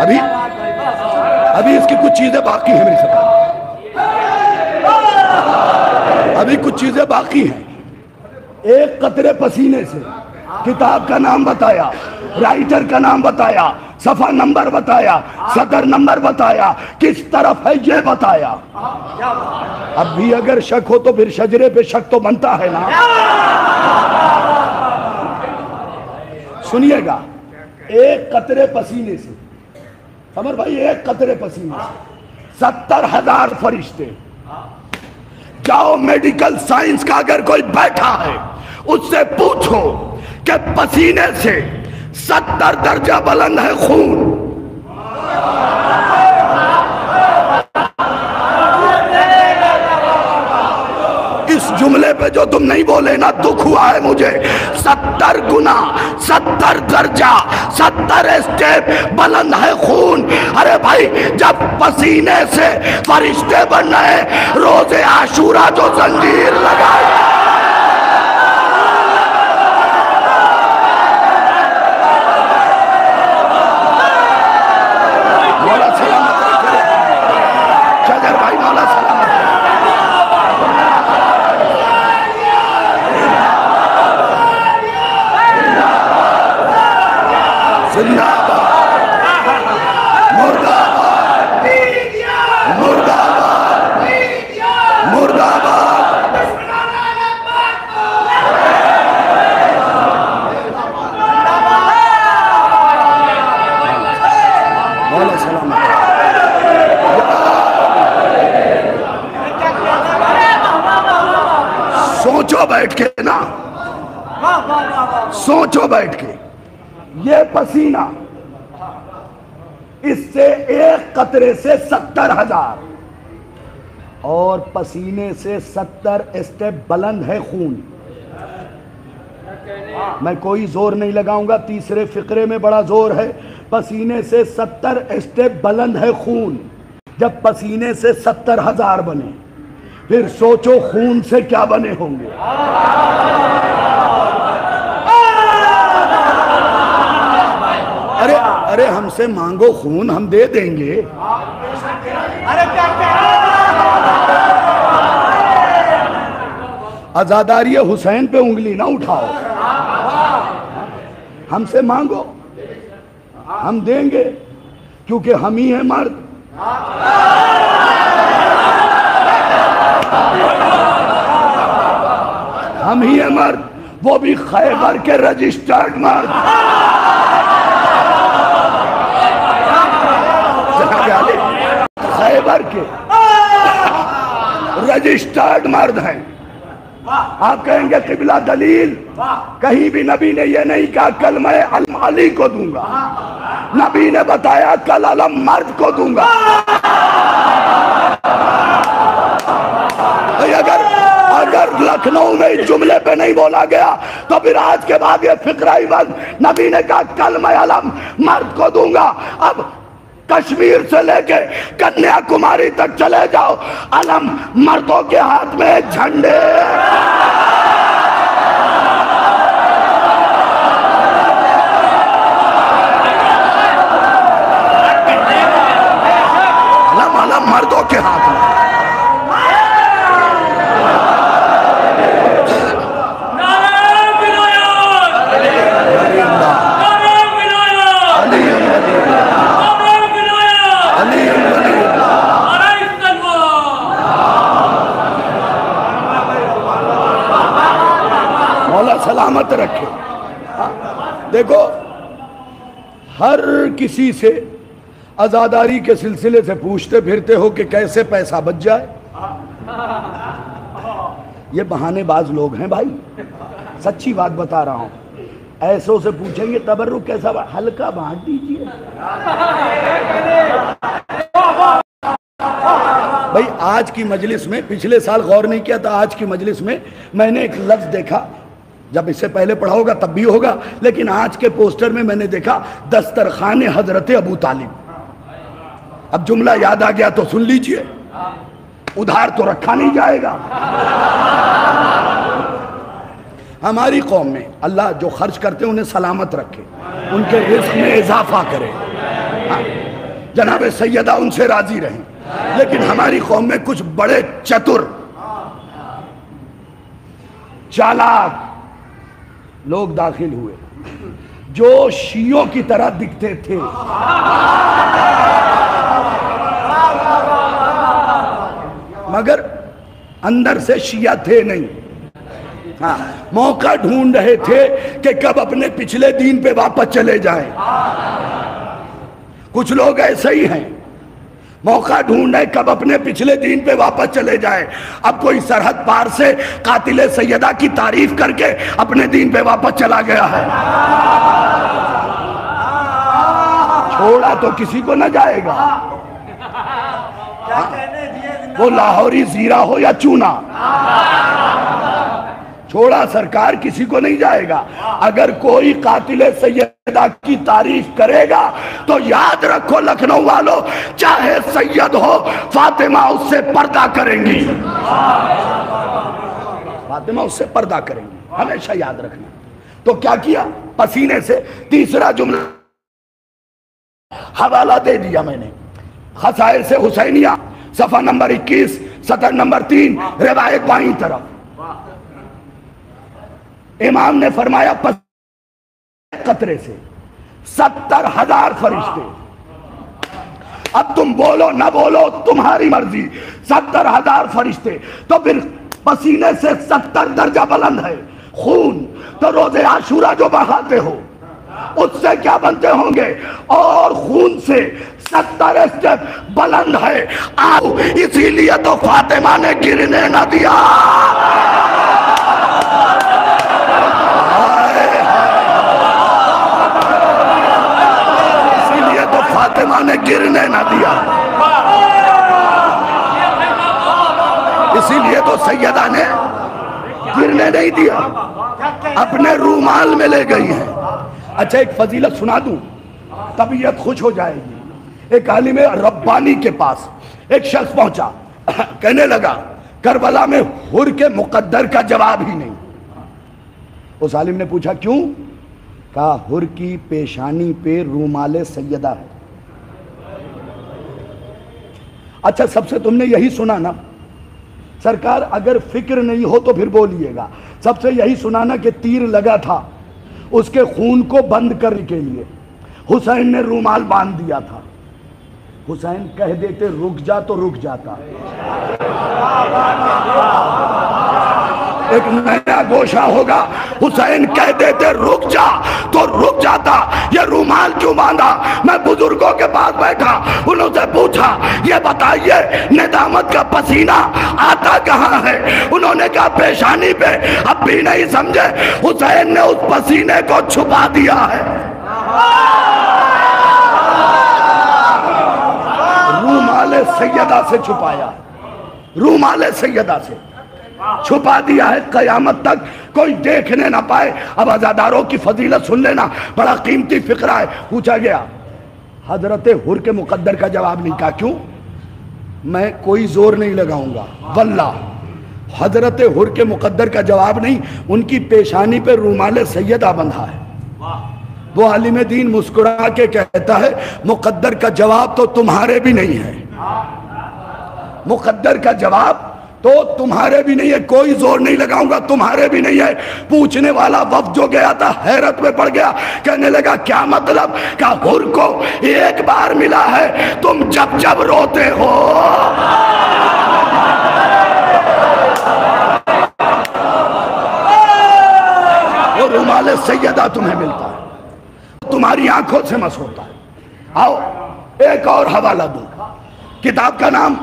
अभी अभी इसकी कुछ चीजें बाकी हैं मेरी सरकार, अभी कुछ चीजें बाकी हैं। एक कतरे पसीने से किताब का नाम बताया, राइटर का नाम बताया, सफा नंबर बताया, सदर नंबर बताया, किस तरफ है ये बताया। अब भी अगर शक हो तो फिर शजरे पे शक तो बनता है ना। सुनिएगा, एक कतरे पसीने से, समर भाई, एक कतरे पसीने से 70,000 फरिश्ते। जाओ मेडिकल साइंस का अगर कोई बैठा है उससे पूछो कि पसीने से 70 दर्जा बुलंद है खून। इस जुमले पे जो तुम नहीं बोले ना, दुख हुआ है मुझे। 70 गुना, 70 दर्जा, 70 स्टेप बुलंद है खून। अरे भाई, जब पसीने से फरिश्ते बन रहे, रोजे आशूरा जो जंजीर लगाए, मौला सलामत रखे, शजर भाई मौला सलामत रखे। जिंदाबाद, मुर्दाबाद, मुर्दाबाद, मुर्दाबाद। मौला सलामत। सोचो बैठ के ना, सोचो बैठ के, ये पसीना, इससे एक कतरे से 70,000 और पसीने से 70 स्टेप बुलंद है खून। मैं कोई जोर नहीं लगाऊंगा, तीसरे फिक्रे में बड़ा जोर है। पसीने से 70 स्टेप बुलंद है खून। जब पसीने से 70,000 बने, फिर सोचो खून से क्या बने होंगे। अरे अरे, हमसे मांगो खून, हम दे देंगे। आजादारी हुसैन पे उंगली ना उठाओ, हमसे मांगो, हम देंगे, क्योंकि हम ही हैं मर्द। हम ही हैं मर्द, वो भी खैबर के रजिस्टर्ड मर्द। खैबर के रजिस्टर्ड मर्द हैं। आप कहेंगे किबला दलील, कहीं भी नबी ने यह नहीं कहा कल मैं अलम अली को दूंगा। नबी ने बताया कल अलम मर्द को दूंगा। अगर लखनऊ में इस जुमले पे नहीं बोला गया तो फिर आज के बाद ये फिक्रा ही बंद। नबी ने कहा कल मैं अलम मर्द को दूंगा। अब कश्मीर से लेके कन्याकुमारी तक चले जाओ, अलम मर्दों के हाथ में झंडे। अलम मर्दों के हाथ में। सलामत रखे। देखो, हर किसी से आजादारी के सिलसिले से पूछते फिरते हो कि कैसे पैसा बच जाए। ये बहानेबाज लोग हैं भाई, सच्ची बात बता रहा हूं। ऐसों से पूछेंगे तबर्रुक कैसा, हल्का बांट दीजिए भाई। आज की मजलिस में, पिछले साल गौर नहीं किया था, आज की मजलिस में मैंने एक लफ्ज देखा, जब इससे पहले पढ़ा होगा तब भी होगा, लेकिन आज के पोस्टर में मैंने देखा दस्तरखाने हजरत अबू तालिब। अब जुमला याद आ गया तो सुन लीजिए, उधार तो रखा नहीं जाएगा। हमारी कौम में अल्लाह जो खर्च करते हैं उन्हें सलामत रखे, उनके रिस्क में इजाफा करे। जनाब सैयदा उनसे राजी रहे। लेकिन हमारी कौम में कुछ बड़े चतुर चालाक लोग दाखिल हुए जो शियों की तरह दिखते थे। मगर अंदर से शिया थे नहीं। हाँ, मौका ढूंढ रहे थे कि कब अपने पिछले दीन पे वापस चले जाएं। कुछ लोग ऐसे ही हैं, मौका ढूंढ रहे कब अपने पिछले दीन पे वापस चले जाएं। अब कोई सरहद पार से कातिले सैयदा की तारीफ करके अपने दीन पे वापस चला गया है। छोड़ा तो किसी को न जाएगा, वो लाहौरी जीरा हो या चूना, छोड़ा सरकार किसी को नहीं जाएगा। अगर कोई कातिले सैयदा की तारीफ करेगा तो याद रखो लखनऊ वालों, चाहे सैयद हो फातिमा उससे पर्दा करेंगी, फातिमा उससे पर्दा करेंगी, हमेशा याद रखना। तो क्या किया, पसीने से तीसरा जुमला हवाला दे दिया मैंने, खसाइल से हुसैनिया सफा नंबर 21 सतर नंबर 3 रिवायत बाईं तरफ। इमाम ने फरमाया कतरे से 70,000 फरिश्ते। अब तुम बोलो ना बोलो तुम्हारी मर्जी, 70,000 फरिश्ते तो फिर पसीने से 70 दर्जा बुलंद है खून, तो रोजे आशूरा जो बहाते हो उससे क्या बनते होंगे, और खून से 70 स्टेप बुलंद है। आओ, इसीलिए तो फातिमा ने गिरने न दिया। इसीलिए तो फातिमा ने गिरने न दिया, इसीलिए तो सैयदा ने गिरने नहीं दिया, अपने रूमाल में ले गई है। अच्छा, एक फजीलत सुना दूं, तबीयत खुश हो जाएगी। एक आलिम रब्बानी के पास एक शख्स पहुंचा, कहने लगा करबला में हुर के मुकद्दर का जवाब ही नहीं। उस आलिम ने पूछा क्यों? कहा हुर की पेशानी पे रूमाले सैयदा है। अच्छा, सबसे तुमने यही सुना ना सरकार, अगर फिक्र नहीं हो तो फिर बोलिएगा, सबसे यही सुना ना कि तीर लगा था उसके खून को बंद करने के लिए हुसैन ने रूमाल बांध दिया था। हुसैन कह देते रुक जा तो रुक जाता, एक नया गोशा होगा। हुसैन कह देते रुक जा तो रुक जाता। ये रूमाल क्यों बांधा? मैं बुजुर्गों के पास बैठा, उन्होंने पूछा ये बताइए नेदामत का पसीना आता कहाँ है? उन्होंने कहा पेशानी पे। अब भी नहीं समझे, हुसैन ने उस पसीने को छुपा दिया है, रूमाले सैयदा से छुपाया, रूमाले सैयदा से छुपा दिया है, कयामत तक कोई देखने ना पाए। अब अज़ादारों की फजीलत सुन लेना, बड़ा कीमती फिक्रा है। पूछा गया हजरत हुर के मुकद्दर का जवाब नहीं। कहा क्यों? मैं कोई जोर नहीं लगाऊंगा, वल्लाह हजरत हुर के मुकद्दर का जवाब नहीं, उनकी पेशानी पे रूमाले सैयदा बंधा है। वो आलिम दीन मुस्कुरा के कहता है मुकद्दर का जवाब तो तुम्हारे भी नहीं है, मुकद्दर का जवाब तो तुम्हारे भी नहीं है, कोई जोर नहीं लगाऊंगा, तुम्हारे भी नहीं है। पूछने वाला वफ्द जो गया था हैरत में पड़ गया, कहने लगा क्या मतलब? का हुर को एक बार मिला है, तुम जब जब रोते हो वो रुमाल सैयदा तुम्हें मिलता है, तुम्हारी आंखों से मस होता है। आओ एक और हवाला दूं, किताब का नाम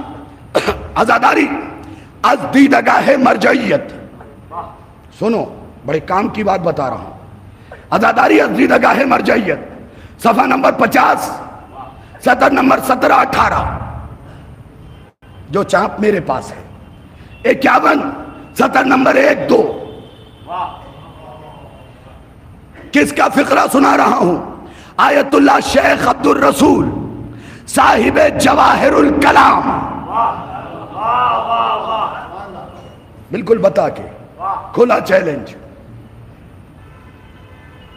अज़ादारी अज दीदगाह मरजइयत। सुनो, बड़े काम की बात बता रहा हूं। अज़ादारी अज दीदगाह मरजइयत, सफा नंबर 50 सतर नंबर 17-18, जो चाप मेरे पास है, 51 सतर नंबर 1-2। किसका फिक्रा सुना रहा हूं? आयतुल्लाह शेख अब्दुल रसूल साहिब जवाहिरुल कलाम, बिल्कुल बता के, खुला चैलेंज।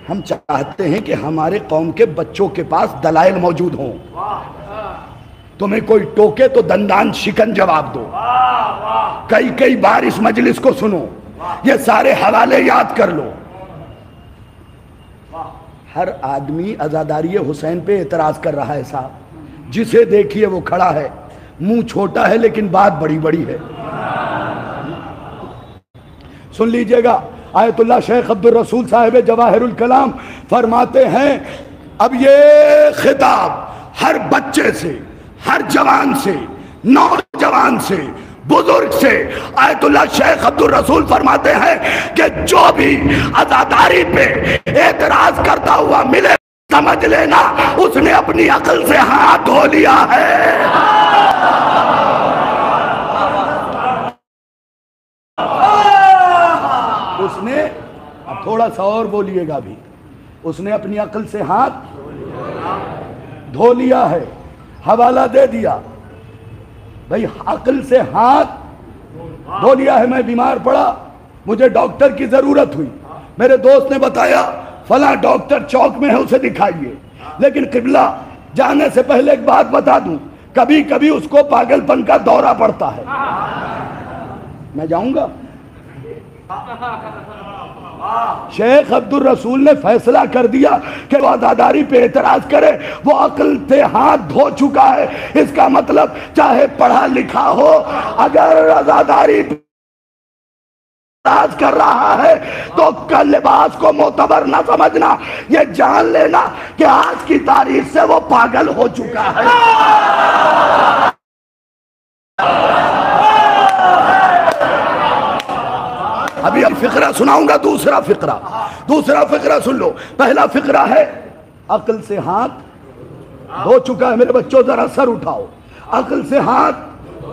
हम चाहते हैं कि हमारे कौम के बच्चों के पास दलाइल मौजूद हों। तुम्हें कोई टोके तो दंदान शिकन जवाब दो। कई कई बार इस मजलिस को सुनो, ये सारे हवाले याद कर लो। हर आदमी आजादारी हुसैन पे एतराज कर रहा है साहब, जिसे देखिए वो खड़ा है, मुंह छोटा है लेकिन बात बड़ी बड़ी है। सुन लीजिएगा, आयतुल्लाह शेख अब्दुल रसूल साहिब जवाहिरुल कलाम फरमाते हैं, अब ये खिताब हर बच्चे से, हर जवान से, नौजवान से, बुजुर्ग से, आयतुल्लाह शेख अब्दुल रसूल फरमाते हैं कि जो भी आजादारी पे एतराज करता हुआ मिले, समझ लेना उसने अपनी अकल से हाथ धो लिया है। उसने, अब थोड़ा सा और बोलिएगा भी, उसने अपनी अकल से हाथ धो लिया है, हवाला दे दिया। भाई अकल से हाथ धो लिया है। मैं बीमार पड़ा, मुझे डॉक्टर की जरूरत हुई, मेरे दोस्त ने बताया फला डॉक्टर चौक में है, उसे दिखाइए। लेकिन किबला जाने से पहले एक बात बता दूं, कभी कभी उसको पागलपन का दौरा पड़ता है। मैं जाऊंगा। शेख अब्दुल रसूल ने फैसला कर दिया कि वो आजादारी पे एतराज करे, वो अकल से हाथ धो चुका है। इसका मतलब चाहे पढ़ा लिखा हो, अगर आजादारी एतराज कर रहा है तो कल लिबास को मोतबर ना समझना, ये जान लेना कि आज की तारीख से वो पागल हो चुका है। अभी अब फिक्रा सुनाऊंगा, दूसरा फिक्रा सुन लो। पहला फिक्रा है अकल से हाथ धो चुका है। मेरे बच्चों जरा सर उठाओ, अकल से हाथ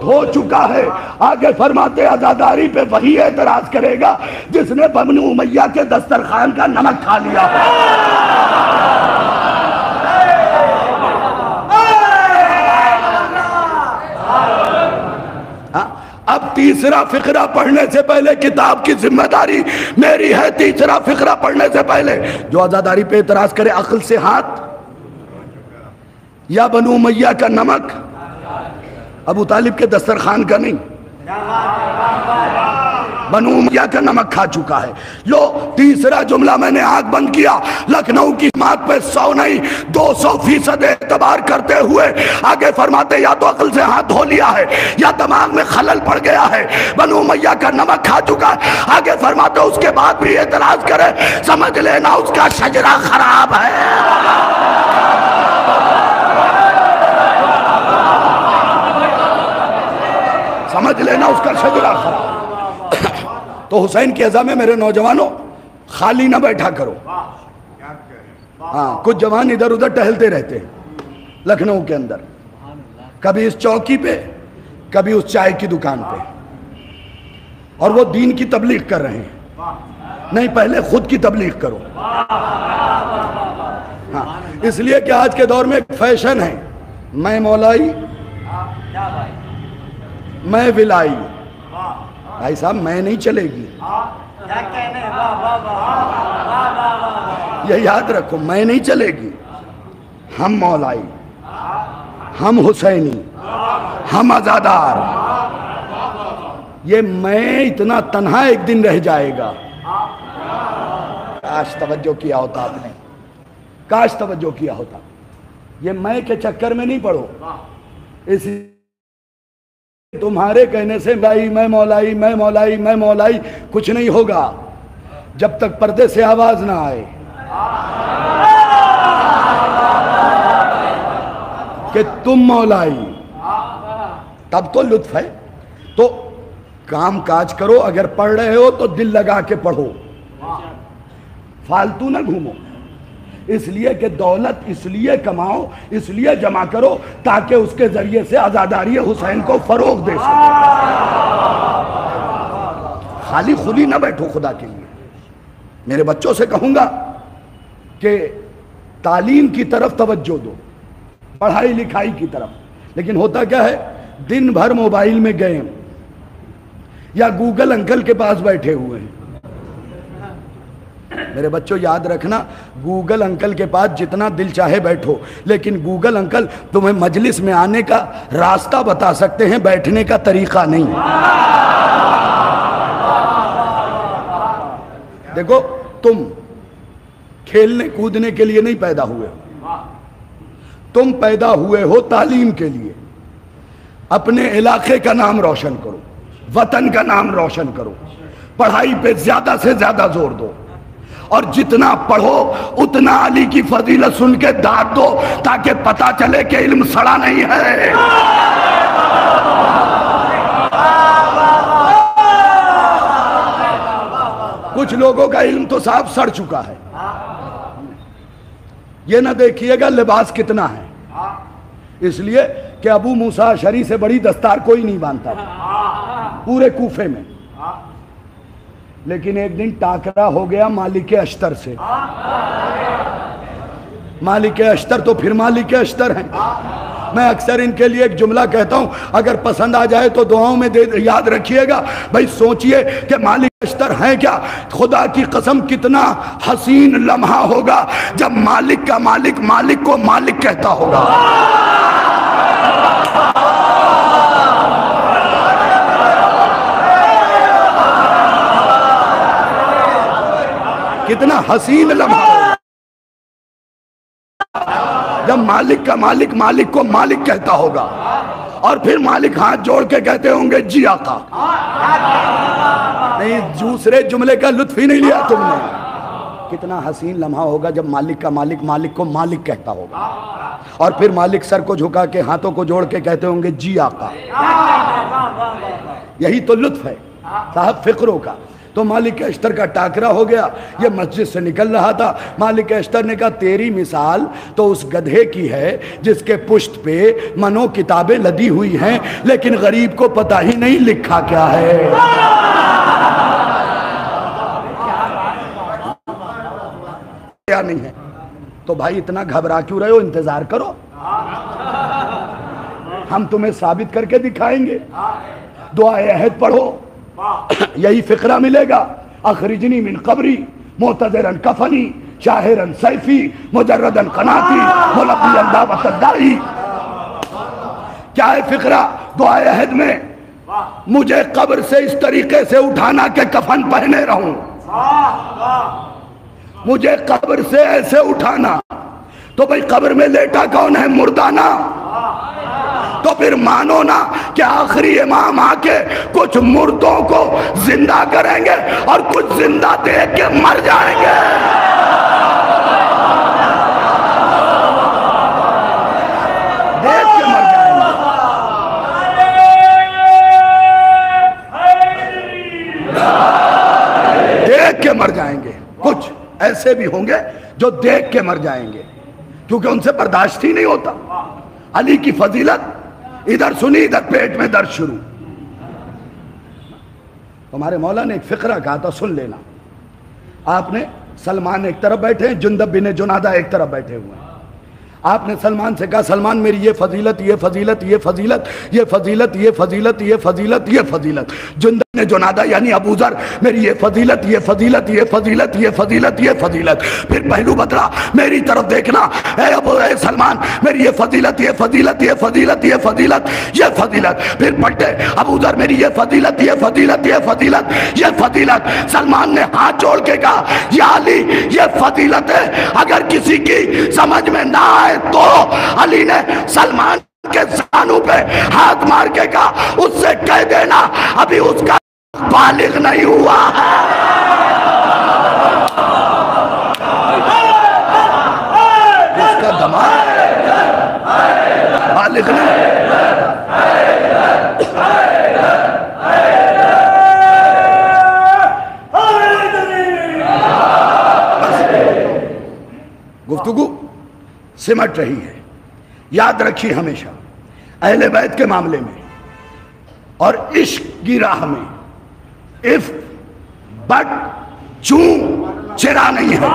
धो चुका है। आगे फरमाते आजादारी पे वही एतराज करेगा जिसने बनु उमैया के दस्तरखान का नमक खा लिया। अब तीसरा फिक्रा पढ़ने से पहले, किताब की जिम्मेदारी मेरी है, तीसरा फिक्रा पढ़ने से पहले जो आजादारी पे एतराज करे, अकल से हाथ या बनु उमैया का नमक, अबू तालिब के दस्तरखान का नहीं, बनु उमैया का नमक खा चुका है। लो तीसरा जुमला मैंने आंख बंद किया, लखनऊ की बात पे 100 नहीं 200% एतबार करते हुए आगे फरमाते या तो अकल से हाथ धो लिया है या दिमाग में खलल पड़ गया है, बनु उमैया का नमक खा चुका है। आगे फरमाते उसके बाद भी एतराज करे, समझ लेना उसका शजरा खराब है। समझ लेना उसका शजरा खराब। तो हुसैन की अज़ा में मेरे नौजवानों खाली ना बैठा करो। हाँ, कुछ जवान इधर उधर टहलते रहते हैं लखनऊ के अंदर, कभी इस चौकी पे, कभी उस चाय की दुकान पे, और वो दीन की तबलीग कर रहे हैं। नहीं, पहले खुद की तबलीग करो। हाँ, इसलिए कि आज के दौर में एक फैशन है, मैं मौलाई मैं विलाई। भाई साहब मैं नहीं चलेगी, ये याद रखो, मैं नहीं चलेगी। हम मौलाई, हम हुसैनी, हम आजादार। ये मैं इतना तन्हा एक दिन रह जाएगा। काश तवज्जो किया होता आपने, काश तवज्जो किया होता। ये मैं के चक्कर में नहीं पड़ो। इस तुम्हारे कहने से भाई मैं मौलाई मैं मौलाई मैं मौलाई कुछ नहीं होगा जब तक पर्दे से आवाज ना आए कि तुम मौलाई, तब तो लुत्फ है। तो काम काज करो, अगर पढ़ रहे हो तो दिल लगा के पढ़ो, फालतू ना घूमो। इसलिए कि दौलत इसलिए कमाओ, इसलिए जमा करो ताकि उसके जरिए से आजादारी हुसैन को फरोग दे सको। खाली खुली ना बैठो खुदा के लिए। मेरे बच्चों से कहूंगा कि तालीम की तरफ तवज्जो दो, पढ़ाई लिखाई की तरफ। लेकिन होता क्या है, दिन भर मोबाइल में गेम या गूगल अंकल के पास बैठे हुए हैं। मेरे बच्चों याद रखना, गूगल अंकल के पास जितना दिल चाहे बैठो, लेकिन गूगल अंकल तुम्हें मजलिस में आने का रास्ता बता सकते हैं, बैठने का तरीका नहीं। देखो, तुम खेलने कूदने के लिए नहीं पैदा हुए हो, तुम पैदा हुए हो तालीम के लिए। अपने इलाके का नाम रोशन करो, वतन का नाम रोशन करो, पढ़ाई पे ज्यादा से ज्यादा जोर दो, और जितना पढ़ो उतना अली की फजीलत सुन के दाद दो, ताकि पता चले कि इल्म सड़ा नहीं है। कुछ लोगों का इल्म तो साफ सड़ चुका है। ये ना देखिएगा लिबास कितना है, इसलिए कि अबू मूसा अशरी से बड़ी दस्तार कोई नहीं बांधता पूरे कूफे में। लेकिन एक दिन टाकरा हो गया मालिक अश्तर से। मालिक अश्तर तो फिर मालिक अश्तर हैं। मैं अक्सर इनके लिए एक जुमला कहता हूं, अगर पसंद आ जाए तो दुआओं में याद रखिएगा। भाई सोचिए कि मालिक अश्तर हैं क्या, खुदा की कसम कितना हसीन लम्हा होगा जब मालिक का मालिक मालिक को मालिक कहता होगा। कितना हसीन लम्हा जब मालिक का मालिक मालिक को मालिक कहता होगा, और फिर मालिक हाथ जोड़ के कहते होंगे जी आका। नहीं, दूसरे जुमले का लुत्फ ही नहीं लिया तुमने। कितना हसीन लम्हा होगा जब मालिक का मालिक मालिक को मालिक कहता होगा, और फिर मालिक सर को झुका के हाथों को जोड़ के कहते होंगे जी आका। यही तो लुत्फ है साहब फिक्रों का। तो मालिक अश्तर का टाकरा हो गया, ये मस्जिद से निकल रहा था। मालिक अश्तर ने कहा तेरी मिसाल तो उस गधे की है जिसके पुश्त पे मनो किताबें लदी हुई हैं, लेकिन गरीब को पता ही नहीं लिखा क्या है। क्या नहीं है तो भाई इतना घबरा क्यों रहे हो, इंतजार करो, हम तुम्हें साबित करके दिखाएंगे। दुआए अहद पढ़ो, यही फिक्रा मिलेगा। अखरिजनी मिन कब्री मोतजरन कफनी शाहिरन सैफी मुजर्रदन कनाती मुलब्बियन दावत दाई। क्या है फिक्रा दुआए अहद में? मुझे कब्र से इस तरीके से उठाना कि कफन पहने रहूं, मुझे कब्र से ऐसे उठाना। तो भाई कब्र में लेटा कौन है? मुर्दाना। तो फिर मानो ना कि आखिरी इमाम आके कुछ मुर्दों को जिंदा करेंगे और कुछ जिंदा देख के मर जाएंगे। देख के मर जाएंगे, देख के मर जाएंगे। कुछ ऐसे भी होंगे जो देख के मर जाएंगे, क्योंकि उनसे बर्दाश्त ही नहीं होता। अली की फजीलत इधर सुनी, इधर पेट में दर्द शुरू। हमारे मौला ने एक फिक्रा कहा था, सुन लेना। आपने सलमान एक तरफ बैठे हैं, जुंदब बिन जुनादा एक तरफ बैठे हुए हैं। आपने सलमान से कहा सलमान मेरी ये फजीलत ये फजीलत ये फजीलत ये फजीलत ये फजीलत ये फजीलत ये फजीलत। जुंदब ने जुनादा यानी अबू ज़र मेरी ये फजीलत ये फजीलत ये फजीलत ये फजीलत ये फजीलत। फिर पहलू बदला, मेरी तरफ देखना, ए सलमान मेरी ये फजीलत ये फजीलत ये फजीलत ये फजीलत ये फजीलत। फिर पलटे, अबू ज़र मेरी ये फजीलत ये फजीलत ये फजीलत ये फजीलत। सलमान ने हाथ जोड़ के कहा या अली ये फजीलत है, अगर किसी की समझ में ना आए तो अली ने सलमान के जानू पे हाथ मार के कहा उससे कह देना अभी उसका बालिग नहीं हुआ है। इसका दमाग बालिग नहीं। गुफ्तगू सिमट रही है। याद रखिए हमेशा अहले बैत के मामले में और इश्क की राह में इफ बट चूं चिरा नहीं है।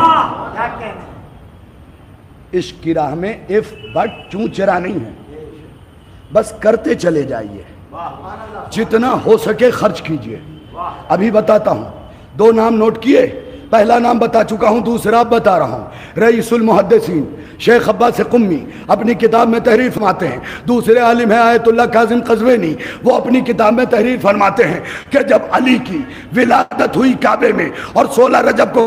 इश्क की राह में इफ बट चूं चिरा नहीं है। बस करते चले जाइए, जितना हो सके खर्च कीजिए। अभी बताता हूं, 2 नाम नोट किए, पहला नाम बता चुका हूं, दूसरा बता रहा हूं। रईसुल मुहद्दिसीन शेख अब्बास कुम्मी अपनी किताब में तहरीर फरमाते हैं। दूसरे आलिम है आयतुल्लाह काजिम कज़वीनी, वो अपनी किताब में तहरीर फरमाते हैं कि जब अली की विलादत हुई काबे में और 16 रजब को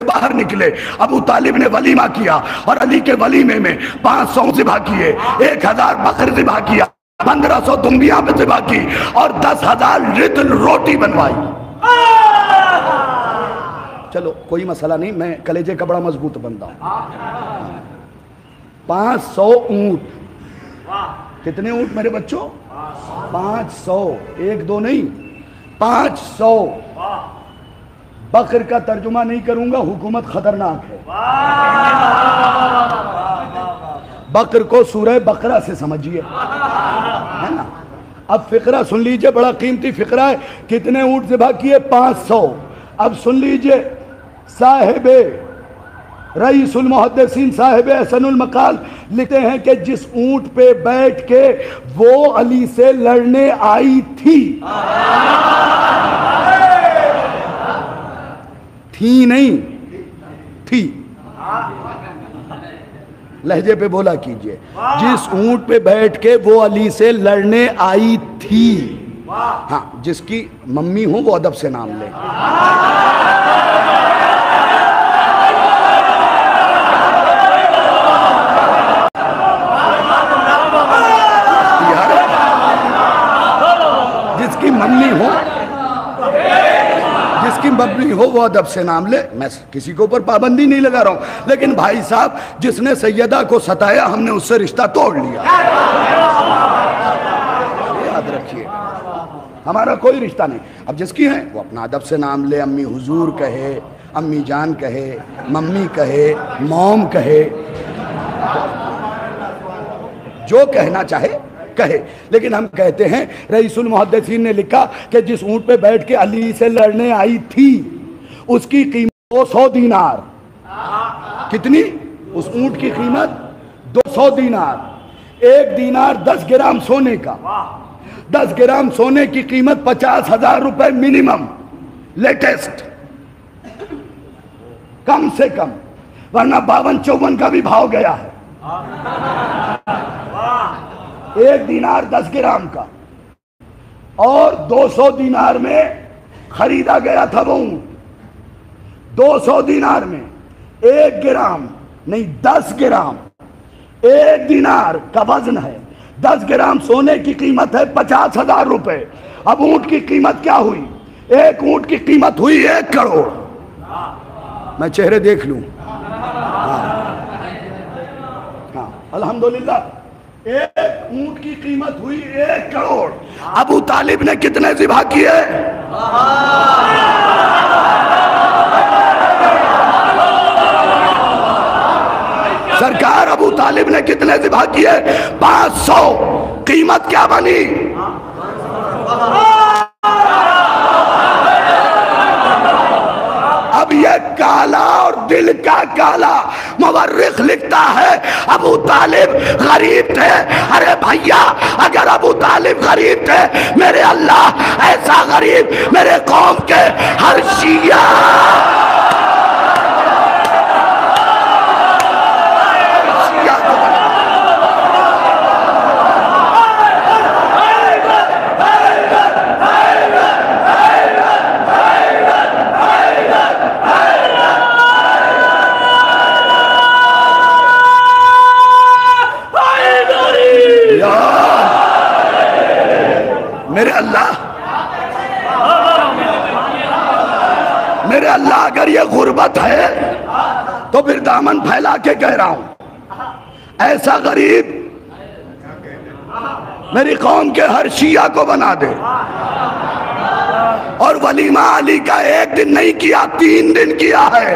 बाहर निकले, अबू तालिब ने वलीमा किया और अली के वलीमे में 500 ज़िबा किए, 1000 बकर ज़िबा किया, 1500 दुम्बियां पे ज़िबा की और 10,000 रितल रोटी बनवाई। चलो कोई मसला नहीं, मैं कलेजे का बड़ा मजबूत बंदा हूं। 500 ऊंट, कितने ऊंट मेरे बच्चों? 500, एक दो नहीं, 500। बकर का तर्जुमा नहीं करूंगा, हुकूमत खतरनाक है। बकर को सूरह बकरा से समझिए, है ना। अब फिक्रा सुन लीजिए, बड़ा कीमती फिक्रा है। कितने ऊंट ज़िबा किए? 500। अब सुन लीजिए, साहिबे रईसुल मुहद्दिसीन साहिबे हसनुल मकाल लिखते हैं कि जिस ऊंट पे बैठ के वो अली से लड़ने आई थी नहीं थी, लहजे पे बोला कीजिए, जिस ऊंट पे बैठ के वो अली से लड़ने आई थी। हाँ, जिसकी मम्मी हो वो अदब से नाम ले। जिसकी मम्मी हो, जिसकी मम्मी हो वो अदब से नाम ले। मैं किसी के ऊपर पाबंदी नहीं लगा रहा हूं, लेकिन भाई साहब जिसने सैयदा को सताया हमने उससे रिश्ता तोड़ लिया, याद रखिए, हमारा कोई रिश्ता नहीं। अब जिसकी है वो अपना अदब से नाम ले, अम्मी हुजूर कहे, अम्मी जान कहे, मम्मी कहे, मॉम कहे, जो कहना चाहे कहे। लेकिन हम कहते हैं रईसुल मुहद्दिसीन ने लिखा कि जिस ऊंट पे बैठ के अली से लड़ने आई थी उसकी कीमत 200 दीनार। कितनी? उस ऊंट की कीमत 200 दीनार। 1 दीनार 10 ग्राम सोने का। 10 ग्राम सोने की कीमत 50,000 रुपए मिनिमम, लेटेस्ट, कम से कम, वरना 52-54 का भी भाव गया है। 1 दीनार 10 ग्राम का और 200 दीनार में खरीदा गया था वो ऊंट। 200 दीनार में 1 ग्राम नहीं, 10 ग्राम। 1 दीनार का वजन है, 10 ग्राम सोने की कीमत है 50,000 रुपए। अब ऊंट की कीमत क्या हुई? एक ऊंट की कीमत हुई 1 करोड़। मैं चेहरे देख लूं। हाँ, अल्हम्दुलिल्लाह, एक ऊंट की कीमत हुई 1 करोड़। अबू तालिब ने कितने ज़िबा किए? सरकार अबू तालिब ने कितने ज़िबा किए? 500। कीमत क्या बनी? अब ये काला और दिल का काला मुवर्रिख लिखता है अबू तालिब गरीब थे। अरे भैया, अगर अबू तालिब गरीब थे, मेरे अल्लाह ऐसा गरीब मेरे कौम के हर शिया मेरे अल्लाह, अगर ये गुर्बत है तो फिर दामन फैला के कह रहा हूं, ऐसा गरीब मेरी कौम के हर शिया को बना दे। और वलीमा अली का 1 दिन नहीं किया, 3 दिन किया है।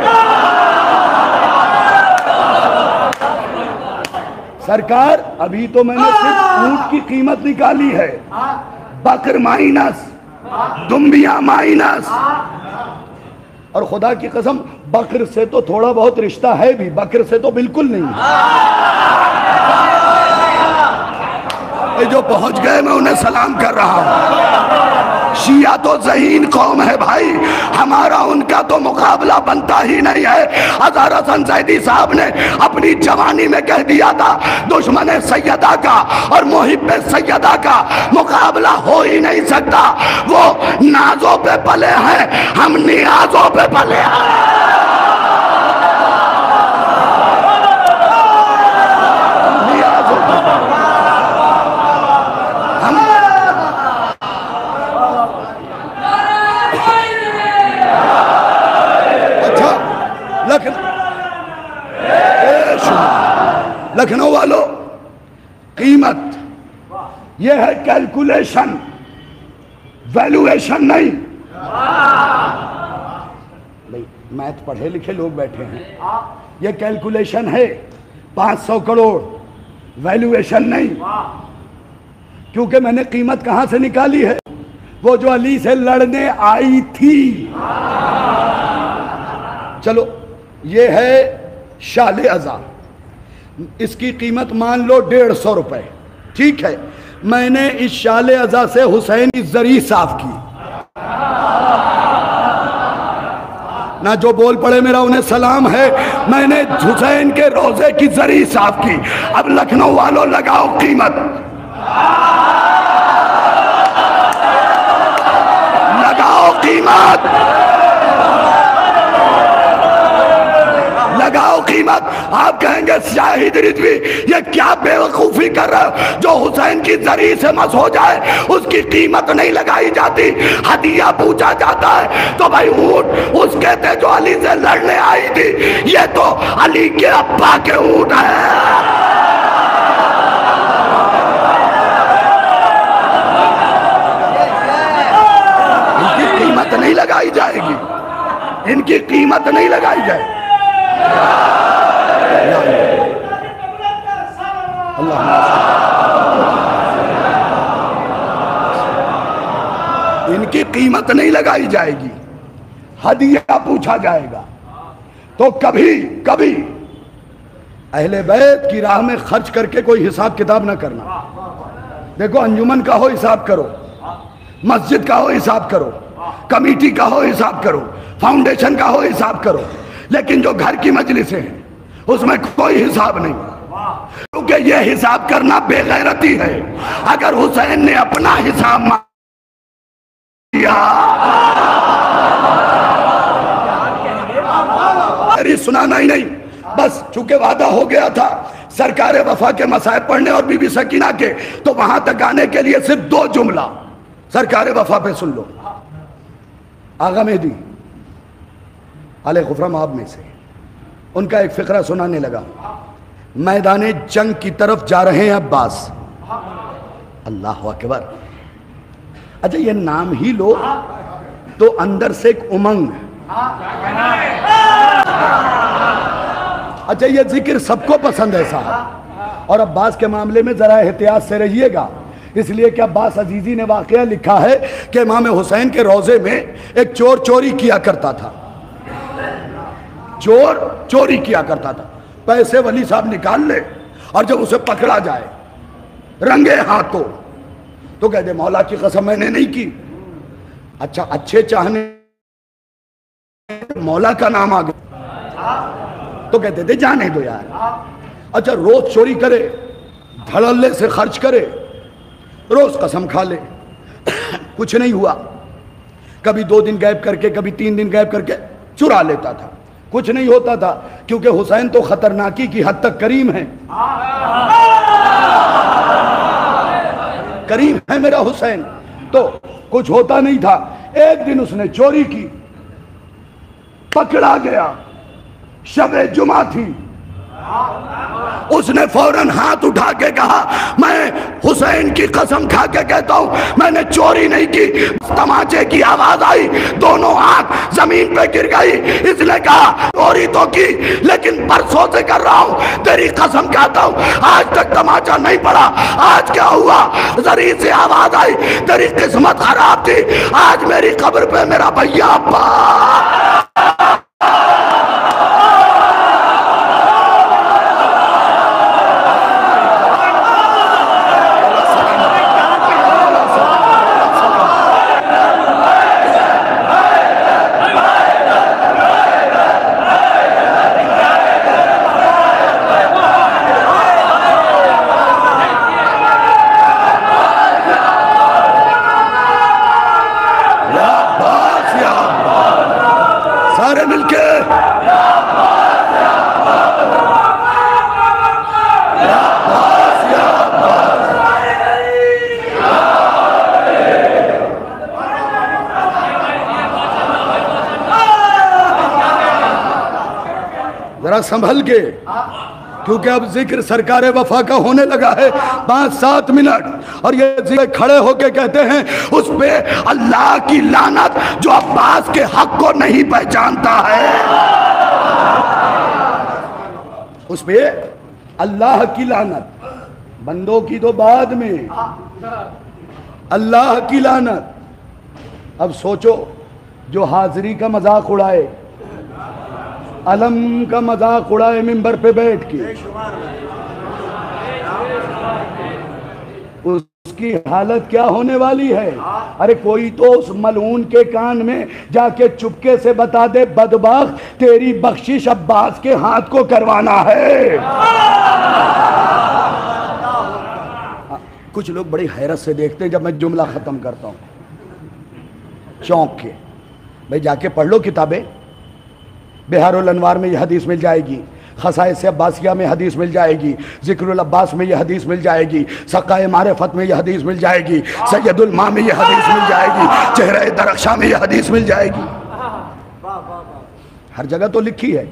सरकार, अभी तो मैंने सिर्फ ऊंट की कीमत निकाली है, बकर माइनस, दुम्बिया माइनस। और खुदा की कसम, बकर से तो थोड़ा बहुत रिश्ता है भी, बकर से तो बिल्कुल नहीं। ये जो पहुंच गए मैं उन्हें सलाम कर रहा हूं। शिया तो ज़हीन कौम है भाई, हमारा उनका तो मुकाबला बनता ही नहीं है। अज़हर हसन ज़ैदी साहब ने अपनी जवानी में कह दिया था दुश्मन सैयदा का और मुहिब सैयदा का मुकाबला हो ही नहीं सकता। वो नाजों पे पले हैं, हम नियाजों पे पले हैं। लखनऊ वालों, कीमत यह है कैलकुलेशन, वैल्यूएशन नहीं। भाई मैथ पढ़े लिखे लोग बैठे हैं, यह कैलकुलेशन है 500 करोड़, वैल्यूएशन नहीं। क्योंकि मैंने कीमत कहां से निकाली है, वो जो अली से लड़ने आई थी। चलो ये है शाले अज़ा, इसकी कीमत मान लो 150 रुपए, ठीक है। मैंने इस शाले अज़ा से हुसैन की जरी साफ की ना, जो बोल पड़े मेरा उन्हें सलाम है। मैंने हुसैन के रोजे की जरी साफ की। अब लखनऊ वालों लगाओ कीमत, लगाओ कीमत, लगाओ कीमत। आप कहेंगे शाहिद रिजवी ये क्या बेवकूफी कर रहे हो, जो हुसैन की जरी से मस हो जाए उसकी कीमत नहीं लगाई जाती, हदिया पूछा जाता है। तो भाई ऊंट उसके थे जो अली से लड़ने आई थी, ये तो अली के अब्बा के ऊंट है। इनकी कीमत नहीं लगाई जाएगी, इनकी कीमत नहीं लगाई जाएगी। इनकी कीमत नहीं लगाई जाएगी, हदिया पूछा जाएगा। तो कभी कभी अहले बैत की राह में खर्च करके कोई हिसाब किताब ना करना। देखो अंजुमन का हो हिसाब करो, मस्जिद का हो हिसाब करो, कमेटी का हो हिसाब करो, फाउंडेशन का हो हिसाब करो, लेकिन जो घर की मजलिसें हैं उसमें कोई हिसाब नहीं, क्योंकि यह हिसाब करना बेगैरती है। अगर हुसैन ने अपना हिसाब मान लिया, अरे सुनाना ही नहीं, बस चूंकि वादा हो गया था सरकार वफा के मसाइब पढ़ने और बीबी सकीना के, तो वहां तक आने के लिए सिर्फ 2 जुमला सरकार वफा पे सुन लो। आगा मेहदी आले गुफरम आप में से उनका एक फिक्रा सुनाने लगा। मैदाने जंग की तरफ जा रहे हैं अब्बास, अल्लाह अकबर। अच्छा ये नाम ही लो तो अंदर से एक उमंग। अच्छा ये जिक्र सबको पसंद है साहब, और अब्बास के मामले में जरा एहतियात से रहिएगा, इसलिए कि अब्बास अजीजी ने वाकया लिखा है कि इमाम हुसैन के रोजे में एक चोर चोरी किया करता था, चोर चोरी किया करता था। पैसे वली साहब निकाल ले और जब उसे पकड़ा जाए रंगे हाथों तो कह दे मौला की कसम मैंने नहीं की। अच्छा अच्छे चाहने मौला का नाम आ गया तो कहते थे जाने दो यार। अच्छा रोज चोरी करे, धड़ल्ले से खर्च करे, रोज कसम खा ले, कुछ नहीं हुआ। कभी 2 दिन गैप करके, कभी 3 दिन गैप करके चुरा लेता था, कुछ नहीं होता था, क्योंकि हुसैन तो खतरनाकी की हद तक करीम है। करीम है मेरा हुसैन, तो कुछ होता नहीं था। एक दिन उसने चोरी की, पकड़ा गया, शबे जुमा थी, उसने फौरन हाथ उठा के कहा मैं हुसैन की कसम खा के कहता हूं मैंने चोरी नहीं की। तमाचे की आवाज आई, दोनों आंख जमीन पे गिर गई। इसने कहा चोरी तो की लेकिन परसों से कर रहा हूं, तेरी कसम कहता हूं आज तक तमाचा नहीं पड़ा। आज क्या हुआ? जरी से आवाज आई तेरी किस्मत खराब थी, आज मेरी कब्र पे मेरा भैया अब्बा। जरा संभल के, क्योंकि अब जिक्र सरकार वफा का होने लगा है 5-7 मिनट। और ये जिक्र खड़े होके कहते हैं उस पे अल्लाह की लानत जो अब्बास के हक को नहीं पहचानता है, उस पे अल्लाह की लानत। बंदों की तो बाद में, अल्लाह की लानत। अब सोचो, जो हाजिरी का मजाक उड़ाए, अलम का मजाक उड़ाए मिंबर पे बैठ के, उसकी हालत क्या होने वाली है। अरे कोई तो उस मलून के कान में जाके चुपके से बता दे, बदबख्त तेरी बख्शिश अब्बास के हाथ को करवाना है। कुछ लोग बड़ी हैरत से देखते हैं जब मैं जुमला खत्म करता हूं, चौंक के। भाई जाके पढ़ लो किताबें, बिहारुल अनवार में यह हदीस मिल जाएगी, खसाइस अब्बासिया में हदीस मिल जाएगी, जिक्रुल अब्बास में यह हदीस मिल जाएगी, सकाए मारिफत में यह हदीस मिल जाएगी, सैयदुल मा में यह हदीस मिल जाएगी, चेहरे दरख्शा में यह हदीस मिल जाएगी। हर जगह तो लिखी है।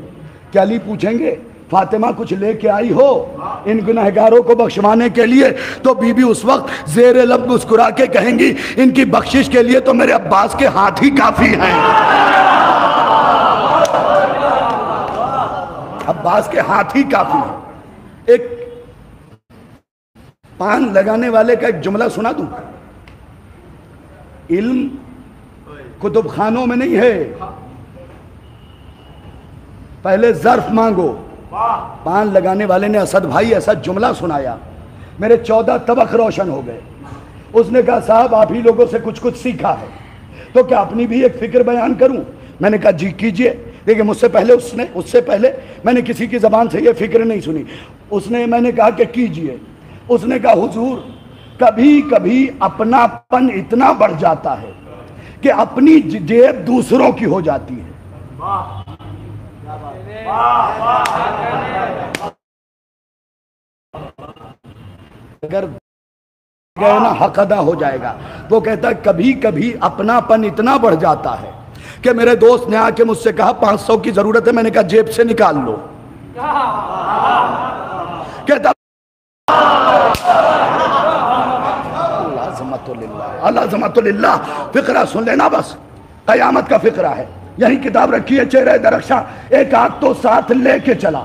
क्या अली पूछेंगे फातिमा कुछ लेके आई हो इन गुनहगारों को बख्शवाने के लिए, तो बीबी उस वक्त जेर लब मुस्कुरा के कहेंगी इनकी बख्शिश के लिए तो मेरे अब्बास के हाथ ही काफी हैं। अब्बास के हाथ ही काफी है। एक पान लगाने वाले का एक जुमला सुना दूं। इल्म कुतुब खानों में नहीं है, पहले ज़र्फ मांगो। पान लगाने वाले ने असद भाई ऐसा जुमला सुनाया, मेरे 14 तबक रोशन हो गए। उसने कहा साहब आप ही लोगों से कुछ कुछ सीखा है, तो क्या अपनी भी एक फिक्र बयान करूं। मैंने कहा जी कीजिए। देखिए मुझसे पहले उससे पहले मैंने किसी की ज़बान से ये फिक्र नहीं सुनी। मैंने कहा कि कीजिए। उसने कहा हुजूर कभी कभी अपनापन इतना बढ़ जाता है कि अपनी जेब दूसरों की हो जाती है। अगर गए ना हक अदा हो जाएगा। वो कहता है कभी कभी अपनापन इतना बढ़ जाता है कि मेरे दोस्त ने आके मुझसे कहा 500 की जरूरत है, मैंने कहा जेब से निकाल लो। कहता अल्लाह फिक्रा सुन लेना, बस कयामत का फिक्रा है। यही किताब रखी है चेहरे दरख्शा, एक आग तो साथ लेके चला।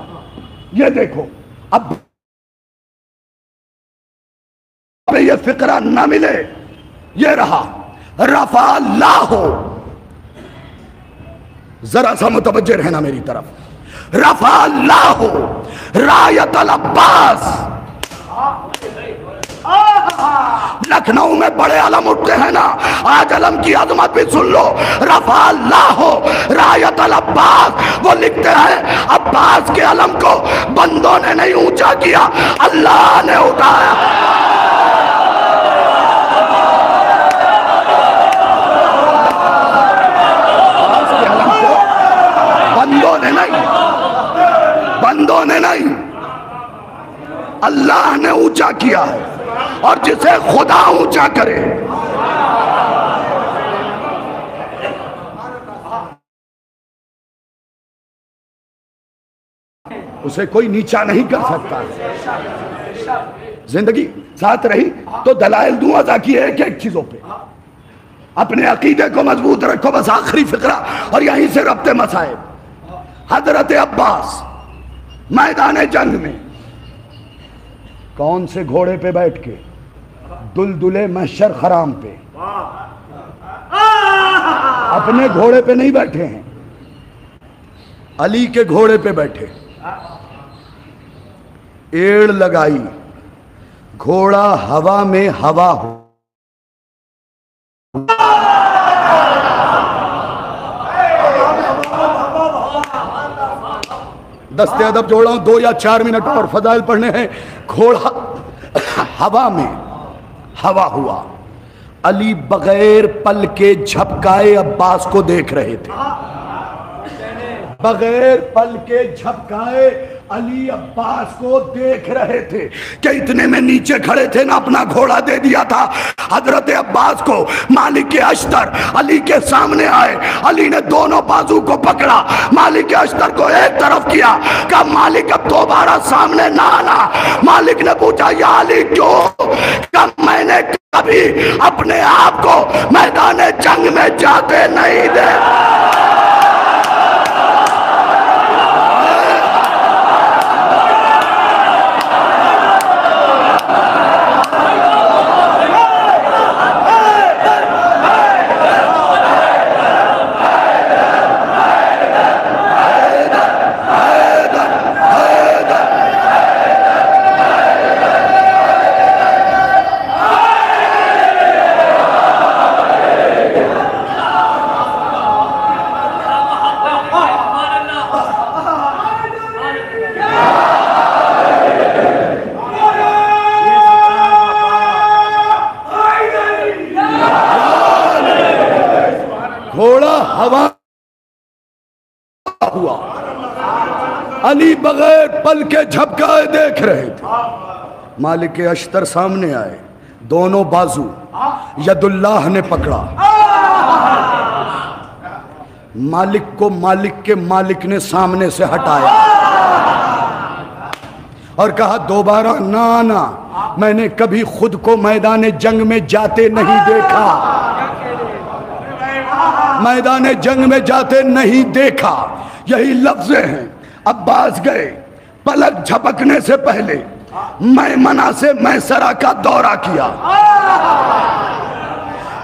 ये देखो अब ये फिक्रा ना मिले, ये रहा रफा अल्लाह हो। जरा सा मुतवज्जे रहना मेरी तरफ। रफा अल्लाह हो रायत अल अब्बास। लखनऊ में बड़े अलम उठते हैं ना, आज अलम की अजमत भी सुन लो। रफा अल्लाह हो रायत अल अब्बास। वो लिखते हैं अब्बास के अलम को बंदों ने नहीं ऊंचा किया, अल्लाह ने उठाया। बंदों ने नहीं, अल्लाह ने ऊंचा किया है। और जिसे खुदा ऊंचा करे उसे कोई नीचा नहीं कर सकता। जिंदगी साथ रही तो दलाइल दूं अदा किए एक एक चीजों पे। अपने अकीदे को मजबूत रखो, बस आखिरी फिक्रा और यहीं से रब्ते मसाइब। हजरत अब्बास मैदान जंग में कौन से घोड़े पे बैठ के? दुलदुले महशर खराम पे। अपने घोड़े पे नहीं बैठे हैं, अली के घोड़े पे बैठे। एड़ लगाई, घोड़ा हवा में हवा हो। दस्ते अदब जोड़ रहा हूं, 2 या 4 मिनट और फजाइल पढ़ने हैं। घोड़ा हवा में हवा हुआ। अली बगैर पल के झपकाए अब्बास को देख रहे थे, बगैर पल के झपकाए अली अब्बास को देख रहे थे कि इतने में नीचे खड़े थे ना, अपना घोड़ा दे दिया था हजरत अब्बास को। मालिक के अश्तर अली के सामने आए, अली ने दोनों बाजू को पकड़ा, मालिक के अश्तर को एक तरफ किया, कहा मालिक अब दोबारा सामने ना आना। मालिक ने पूछा या अली क्यों? कहा मैंने कभी अपने आप को मैदान जंग में जाते नहीं देखा। घोड़ा हवा हुआ, अली बगैर पल के झपकाए देख रहे थे। मालिक के अश्तर सामने आए, दोनों बाजू यदुल्लाह ने पकड़ा। मालिक को मालिक के मालिक ने सामने से हटाया और कहा दोबारा ना आना। मैंने कभी खुद को मैदान जंग में जाते नहीं देखा, मैदान जंग में जाते नहीं देखा। यही लफ्ज़ हैं। अब्बास गए, पलक झपकने से पहले मैमना से मैसरा का दौरा किया,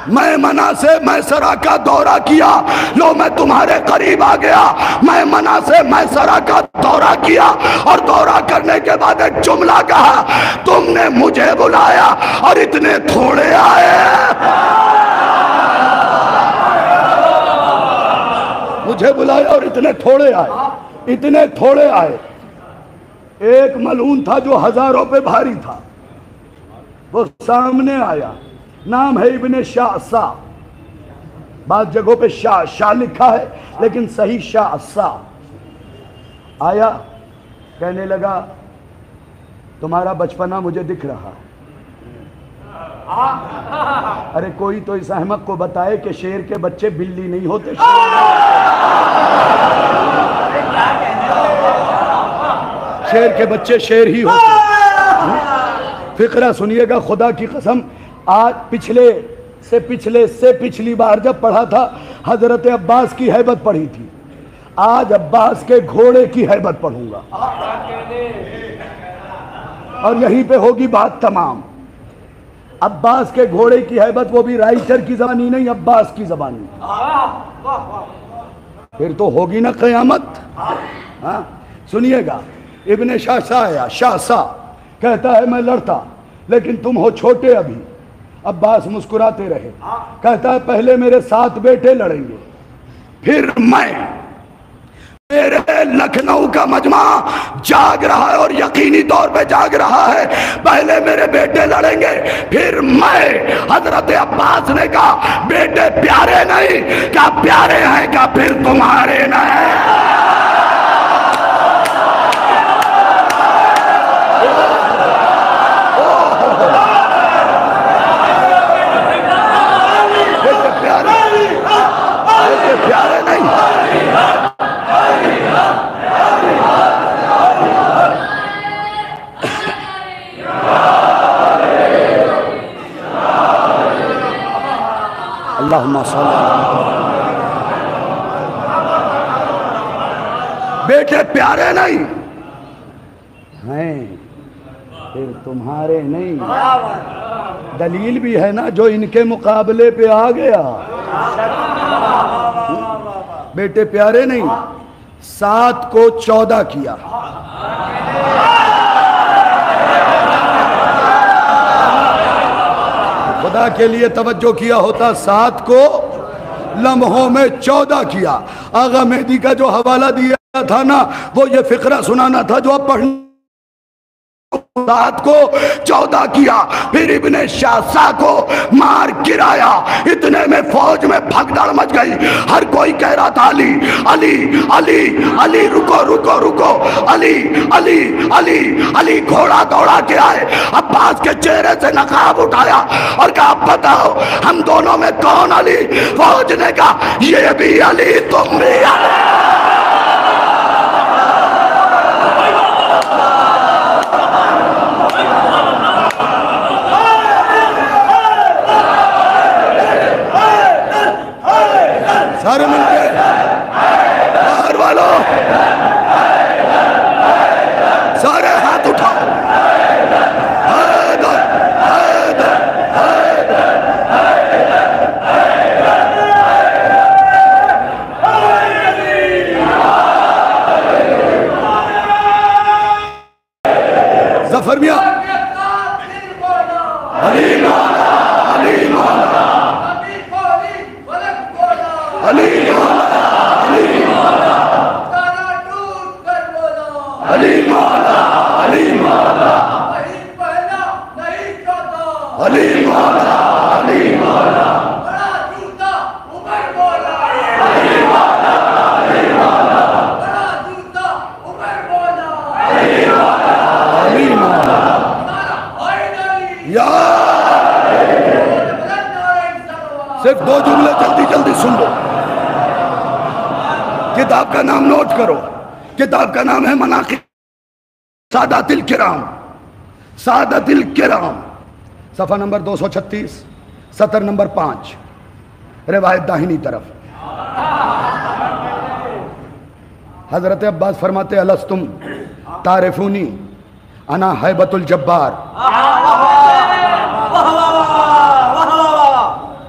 मैमना से मैसरा का दौरा किया। लो मैं तुम्हारे करीब आ गया, मैमना से मैसरा का दौरा किया और दौरा करने के बाद एक जुमला कहा, तुमने मुझे बुलाया और इतने थोड़े आए। मुझे बुलाया और इतने थोड़े आए, इतने थोड़े आए। एक मलून था जो हजारों पे भारी था, वो सामने आया। नाम है इब्ने शाअसा, बाद जगहों पे शाह लिखा है लेकिन सही शाअसा। आया, कहने लगा तुम्हारा बचपना मुझे दिख रहा है। अरे कोई तो इस अहमक को बताए कि शेर के बच्चे बिल्ली नहीं होते, शेर के बच्चे शेर ही होते। फिक्रा सुनिएगा, खुदा की कसम, आज पिछले से पिछली बार जब पढ़ा था हजरत अब्बास की हैबत पढ़ी थी, आज अब्बास के घोड़े की हैबत पढ़ूंगा और यहीं पे होगी बात तमाम। अब्बास के घोड़े की हैबत, वो भी राइटर की जबानी नहीं, अब्बास की जबानी। फिर तो होगी ना कयामत। हाँ सुनिएगा, इब्ने शासा आया, शासा कहता है मैं लड़ता लेकिन तुम हो छोटे अभी। अब्बास मुस्कुराते रहे, कहता है पहले मेरे 7 बेटे लड़ेंगे फिर मैं। मेरे लखनऊ का मजमा जाग रहा है और यकीनी तौर पे जाग रहा है, पहले मेरे बेटे लड़ेंगे फिर मैं। हजरत अब्बास ने कहा बेटे प्यारे नहीं, क्या प्यारे हैं, क्या फिर तुम्हारे नहीं। प्यारे नहीं, अल्लाहुम्मा बेटे प्यारे नहीं हैं फिर तुम्हारे नहीं। दलील भी है ना, जो इनके मुकाबले पे आ गया। बेटे प्यारे नहीं, 7 को 14 किया। खुदा के लिए तवज्जो किया होता, 7 को लम्हों में 14 किया। आगा मेहदी का जो हवाला दिया था ना, वो ये फिक्रा सुनाना था जो आप पढ़ सात को 14 किया, फिर इब्ने शासा को मार गिराया। इतने में फौज में भगदड़ मच गई। हर कोई कह रहा था अली अली अली अली, रुको रुको रुको, अली अली अली अली। घोड़ा दौड़ा के आए, अब्बास के चेहरे से नकाब उठाया और कहा बताओ हम दोनों में कौन अली? फौज ने कहा ये भी अली तुम भी अली। सारे मिलके बाहर वालों सारे हाथ उठाओ। जफर मियां अली मौला अली मौला अली मौला अली मौला अली मौला अली मौला अली मौला अली मौला सिर्फ दो जुमले जल्दी जल्दी सुन लो। किताब का नाम नोट करो। किताब का नाम है मनाक़िब सादातिल किराम, सादातिल किराम, सफ़ा नंबर 236, सतर नंबर 5, रिवायत दाहिनी तरफ। हजरत अब्बास फरमाते अलस्तुम तारिफूनी अना हैबतुल जब्बार।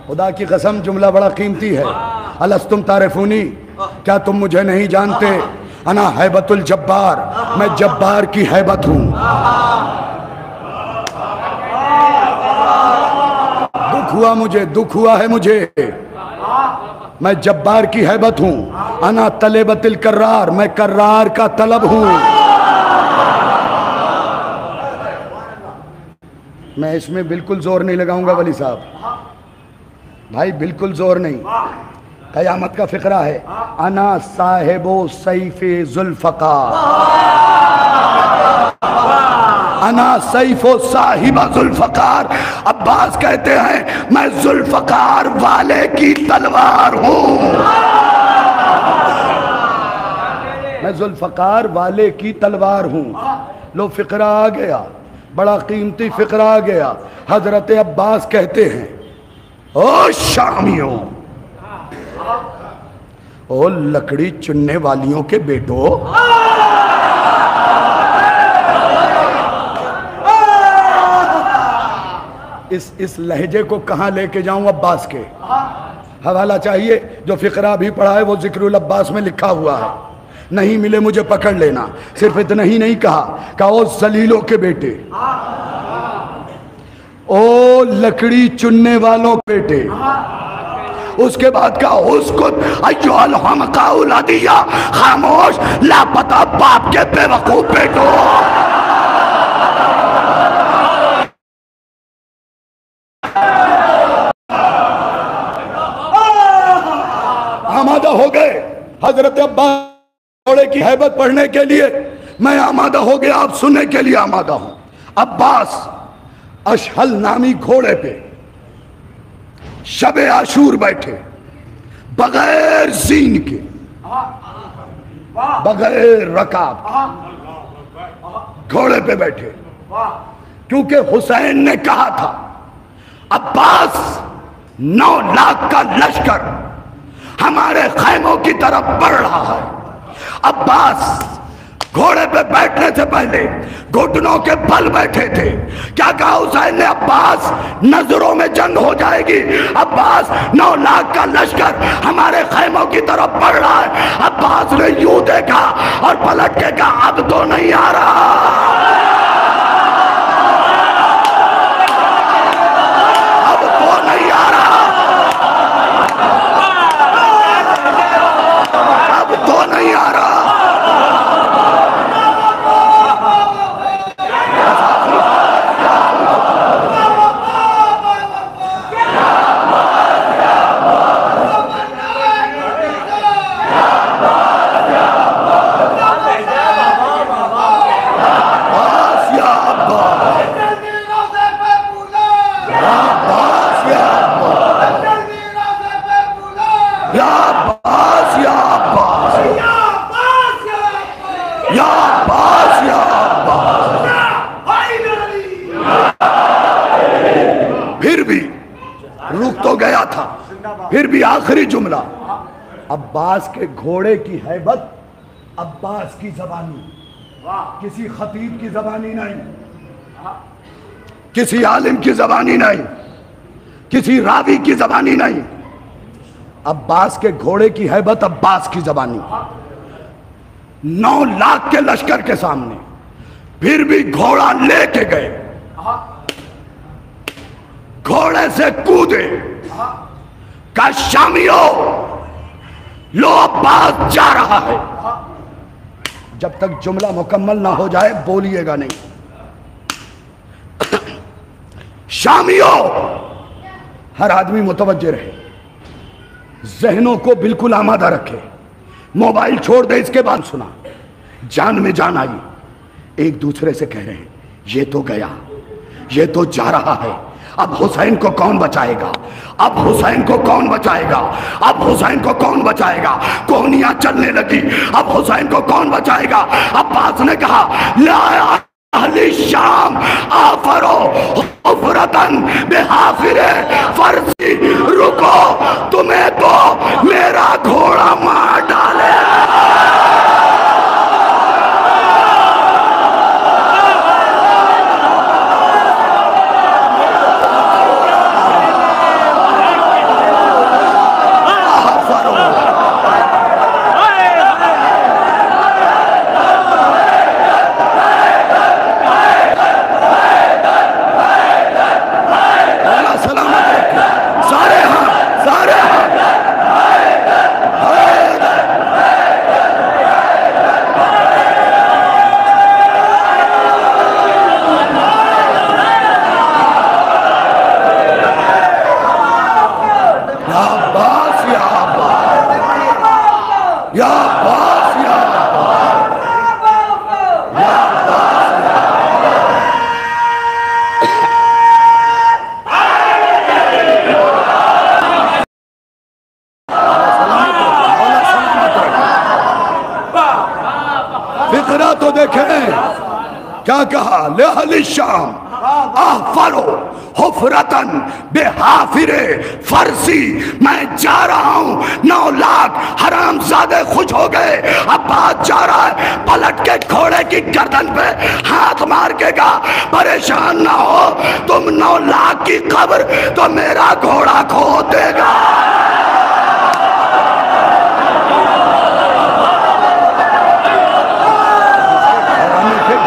खुदा की कसम जुमला बड़ा कीमती है। अलस्तुम तारिफूनी, क्या तुम मुझे नहीं जानते? अना हैबतुल जब्बार, मैं जब्बार की हैबत हूं। दुख हुआ मुझे, दुख हुआ है मुझे, मैं जब्बार की हैबत हूं। अना तलेबतिल कर्रार, मैं कर्रार का तलब हूं। मैं इसमें बिल्कुल जोर नहीं लगाऊंगा वली साहब भाई, बिल्कुल जोर नहीं। कयामत का फिक्रा है। अना साहिबो सैफे जुल्फकार, अना सैफो साहिबा जुल्फकार। अब्बास कहते हैं मैं जुल्फकार वाले की तलवार हूं, मैं जुल्फकार वाले की तलवार हूं। लो फिक्रा आ गया, बड़ा कीमती फिक्रा आ गया। हजरत अब्बास कहते हैं ओ शामियों, ओ लकड़ी चुनने वालियों के बेटो, इस लहजे को कहां लेके जाऊं अब्बास के? हवाला चाहिए, जो फिक्रा भी पढ़ा है वो जिक्रुल अब्बास में लिखा हुआ है। नहीं मिले मुझे पकड़ लेना। सिर्फ इतना ही नहीं कहा ओ जलीलों के बेटे, ओ लकड़ी चुनने वालों के बेटे। उसके बाद कहा उसको अय्युहल हमकाउल अदिया, खामोश लापता बाप के बेवकूफ बेटो। आमादा हो गए हजरत अब्बास घोड़े की हैबत पढ़ने के लिए। मैं आमादा हो गया, आप सुनने के लिए आमादा हूं। अब्बास अशहल नामी घोड़े पे शबे आशूर बैठे, बगैर जीन के, बगैर रकाब, घोड़े पे बैठे। क्योंकि हुसैन ने कहा था अब्बास 9 लाख का लश्कर हमारे खैमों की तरफ बढ़ रहा है। अब्बास घोड़े पे बैठने से पहले घुटनों के बल बैठे थे। क्या कहा हुसैन ने? अब्बास नजरों में जंग हो जाएगी। अब्बास 9 लाख का लश्कर हमारे खैमों की तरफ बढ़ रहा है। अब्बास ने यूं देखा और पलट के कहा अब तो नहीं आ रहा, अब तो नहीं आ रहा, अब तो नहीं आ रहा। रुक तो गया था, फिर भी आखिरी जुमला, अब्बास के घोड़े की हैबत, अब्बास की जबानी, किसी खतीब की जबानी नहीं, किसी आलिम की जबानी नहीं, किसी रावी की जबानी नहीं, अब्बास के घोड़े की हैबत, अब्बास की जबानी। 9 लाख के लश्कर के सामने फिर भी घोड़ा लेके गए, घोड़े से कूदे, का शामियों लो अब्बास जा रहा है। जब तक जुमला मुकम्मल ना हो जाए बोलिएगा नहीं। शामियों, हर आदमी मुतवज्जे रहे, जहनों को बिल्कुल आमादा रखे, मोबाइल छोड़ दे। इसके बाद सुना, जान में जान आई, एक दूसरे से कह रहे हैं ये तो गया, ये तो जा रहा है, अब हुसैन को कौन बचाएगा, अब हुसैन को कौन बचाएगा, अब हुसैन को कौन बचाएगा। कोहनियां चलने लगी, अब हुसैन को कौन बचाएगा। अब्बास ने कहा ला अहली शाम आफरो हुफरतन बिहाफिरे फरसी, रुको तुम्हें तो मेरा घोड़ा मार डाले। तो देखें क्या कहा, लेहली शाम आफरो हुफरतन बेहाफिरे फरसी, मैं जा रहा हूं, 9 लाख हरामजादे खुश हो गए। अब्बास जा रहा है, पलट के घोड़े की गर्दन पे हाथ मार के कहा परेशान ना हो तुम, 9 लाख की खबर तो मेरा घोड़ा खो देगा।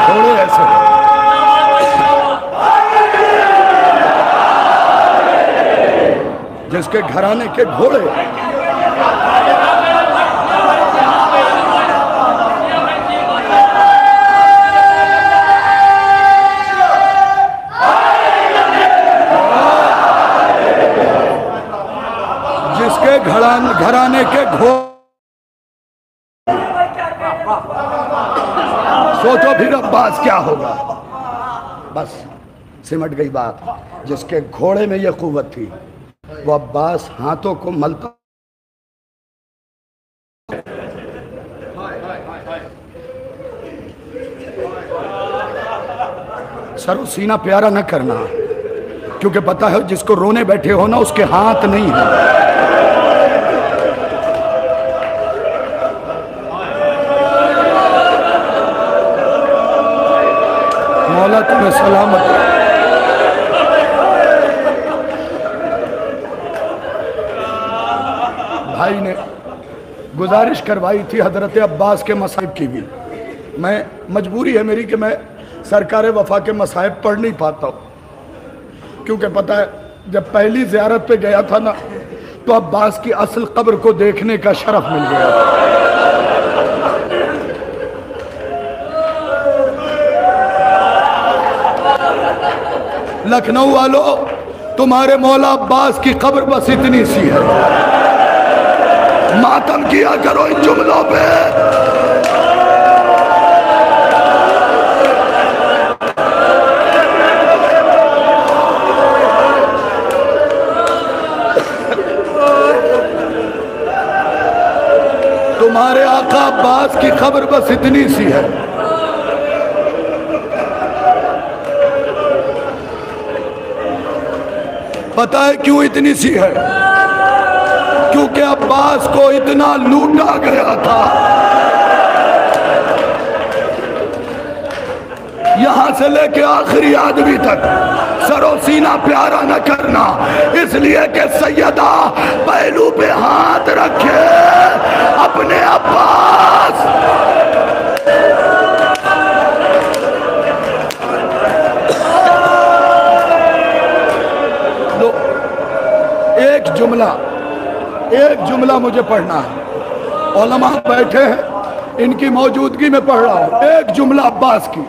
घोड़े ऐसे जिसके घराने के घोड़े, जिसके घराने के घोड़े, सोचो फिर अब्बास क्या होगा। बस सिमट गई बात। जिसके घोड़े में यह कुव्वत थी वो अब्बास हाथों को मलता, सरो सीना प्यारा न करना, क्योंकि पता है जिसको रोने बैठे हो ना उसके हाथ नहीं है। मौला तुम्हें सलामत। भाई ने गुजारिश करवाई थी हजरत अब्बास के मसाइब की भी। मैं मजबूरी है मेरी कि मैं सरकार वफा के मसाइब पढ़ नहीं पाता हूँ, क्योंकि पता है जब पहली ज़ियारत पे गया था ना तो अब्बास की असल कब्र को देखने का शरफ मिल गया था। लखनऊ वालों, तुम्हारे मौला अब्बास की कब्र बस इतनी सी है, मातम किया करो इन जुमलों पे। तुम्हारे आका अब्बास की कब्र बस इतनी सी है। पता है क्यों इतनी सी है? क्योंकि अब्बास को इतना लूटा गया था, यहां से लेके आखिरी आदमी तक सरो सीना प्यारा न करना, इसलिए कि सैयदा पहलू पे हाथ रखे अपने अब्बास। लो एक जुमला मुझे पढ़ना है, उलमा बैठे हैं, इनकी मौजूदगी में पढ़ रहा हूं। एक जुमला अब्बास की,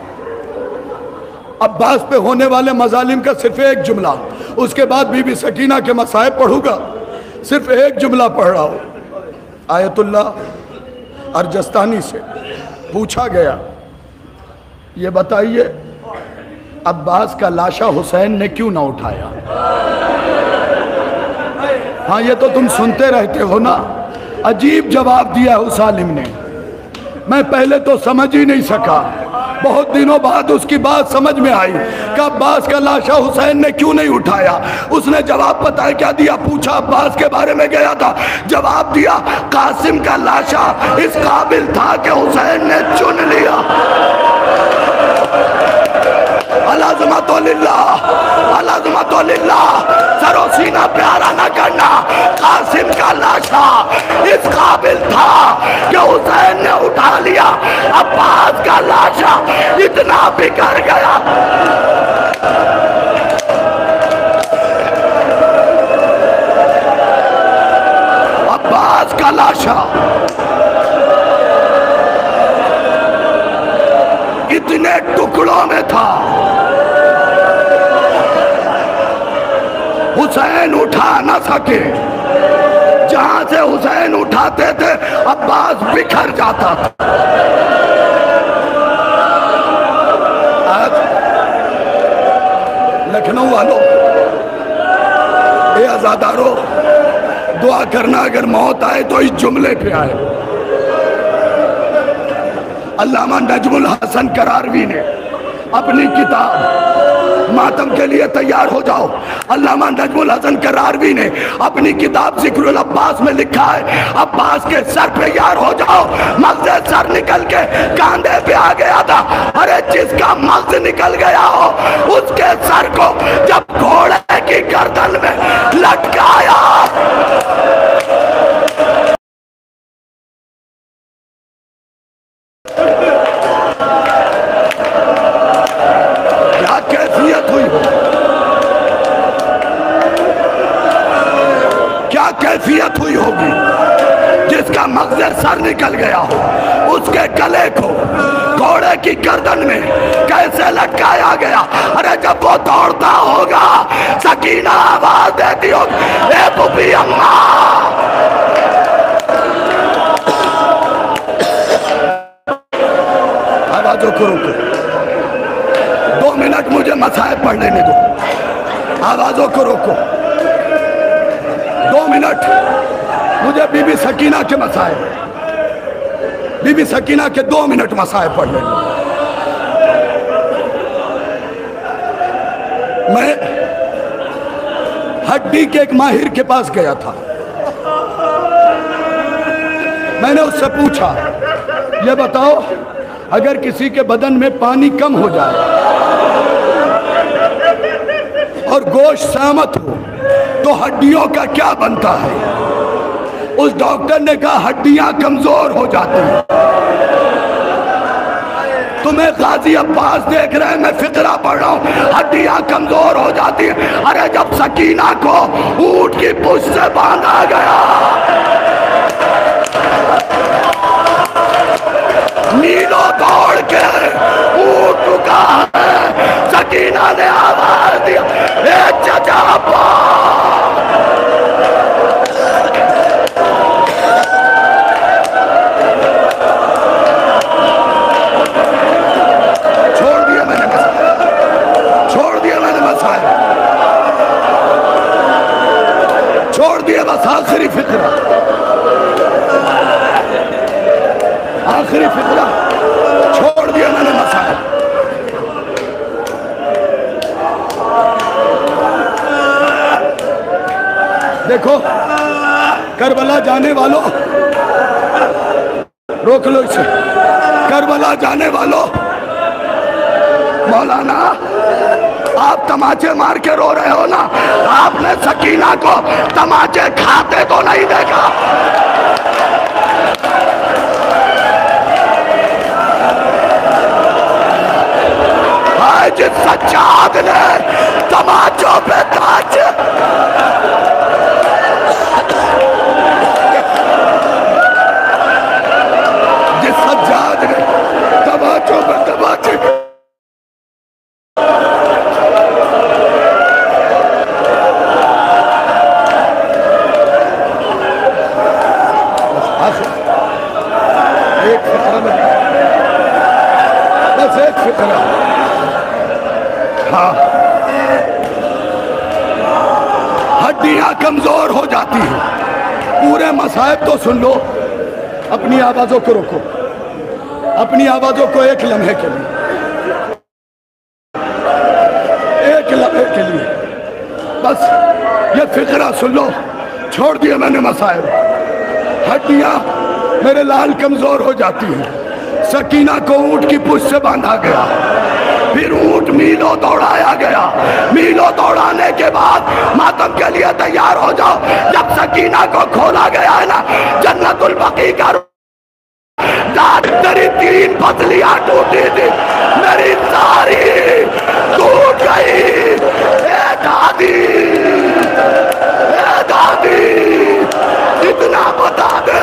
अब्बास पे होने वाले मजालिम का सिर्फ एक जुमला, उसके बाद बीबी सकीना के मसाइब पढ़ूंगा। सिर्फ एक जुमला पढ़ रहा हूं। आयतुल्लाह अर्जस्तानी से पूछा गया, ये बताइए अब्बास का लाशा हुसैन ने क्यों ना उठाया? हाँ ये तो तुम सुनते रहते हो ना। अजीब जवाब दिया उस आलिम ने, मैं पहले तो समझ ही नहीं सका, बहुत दिनों बाद उसकी बात समझ में आई कि अब्बास का लाशा हुसैन ने क्यों नहीं उठाया। उसने जवाब पता है क्या दिया? पूछा अब्बास के बारे में गया था, जवाब दिया कासिम का लाशा इस काबिल था कि हुसैन ने चुन लिया। सरो सीना प्यारा न करना, कासिम का लाशा इस काबिल था कि हुसैन ने उठा लिया। अब्बास का लाशा इतना बिगड़ गया, अब्बास का लाशा इतने टुकड़ों में था, हुसैन उठा न सके। जहां से हुसैन उठाते थे अब्बास बिखर जाता था। आज लखनऊ वालों, ये आजादारों, दुआ करना अगर मौत आए तो इस जुमले पे आए। अल्लामा नजमुल हसन करारवी ने अपनी किताब मातम के लिए तैयार हो जाओ, अल्लामा नजमुल हसन करारवी ने अपनी किताब जिक्रुल अब्बास में लिखा है, अब्बास के सर पे यार हो जाओ, मग़ज़ सर निकल के कांधे पे आ गया था। अरे जिसका मग़ज़ निकल गया हो उसके सर को जब घोड़े की गर्दन में लटकाया, कैफियत हुई होगी। जिसका मग़ज़ सर निकल गया हो उसके गले को घोड़े की गर्दन में कैसे लटकाया गया। अरे जब वो दौड़ता होगा सकीना आवाज देती होगी, ए पुपी अम्मा। आवाजों को रोको, 2 मिनट मुझे मसाइब पढ़ लेने दो। आवाजों को रोको, 2 मिनट मुझे बीबी सकीना के मसाइब, बीबी सकीना के 2 मिनट मसाइब पढ़ लेंगे। मैं हड्डी के एक माहिर के पास गया था, मैंने उससे पूछा, ये बताओ अगर किसी के बदन में पानी कम हो जाए और गोश्त सहमत हो तो हड्डियों का क्या बनता है? उस डॉक्टर ने कहा हड्डियां कमजोर हो जाती हैं। तुम्हें गाजी अब्बास देख रहे हैं, मैं फिक्रा पढ़ रहा हूं, हड्डियां कमजोर हो जाती हैं। अरे जब सकीना को ऊंट की पूंछ से बांधा गया, मीलों दौड़ के ऊंट रुका है, सकीना ने आवाज दिया, ए चाचा अब्बास। छोड़ दिया बस आखिरी फिक्रा, आखिरी फिक्रा छोड़ दिया मैंने मसाइल। देखो करबला जाने वालों, रोक लो इसे। करबला जाने वालों, मौलाना आप तमाचे मार के रो रहे हो ना, आपने सकीना को तमाचे खाते तो नहीं देखा। जिस सज्जाद ने तमाचों पे ताज, जिस सज्जाद ने तमाचों पे तमाचे, एक फिक्र में, बस एक फिक्र। हाँ, हड्डियां कमजोर हो जाती हैं। पूरे मसाइब तो सुन लो, अपनी आवाजों को रोको, अपनी आवाजों को एक लम्हे के लिए, एक लम्हे के लिए बस ये फिक्रा सुन लो। छोड़ दिया मैंने मसाइब। हड्डियां मेरे लाल कमजोर हो जाती हैं। सकीना को ऊंट की पूंछ से बांधा गया, फिर ऊंट मीलों दौड़ाया गया। मीलों दौड़ाने के बाद मातम के लिए तैयार हो जाओ। जब सकीना को खोला गया है ना जन्नतुल बकी का, तेरी 3 पसलियां टूटी थी, मेरी सारी टूट गई। ए दादी, ए दादी, इतना बता दे,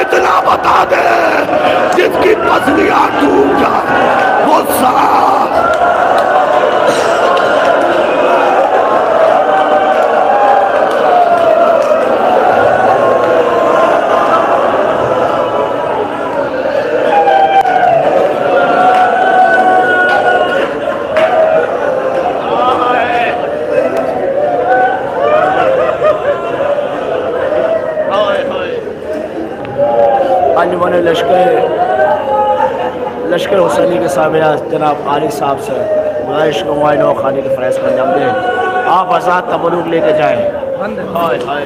इतना बता दे, जिसकी पसलियां टूट जाए वो सांप। अंजुमन लश्कर हुसैनी के सामने जनाब आली साहब से गुजारिश को मुआयना खाने के फ़रज़ का अंजाम दें। आप आज़ाद तबरुक लेके जाएँ। हाय हाय।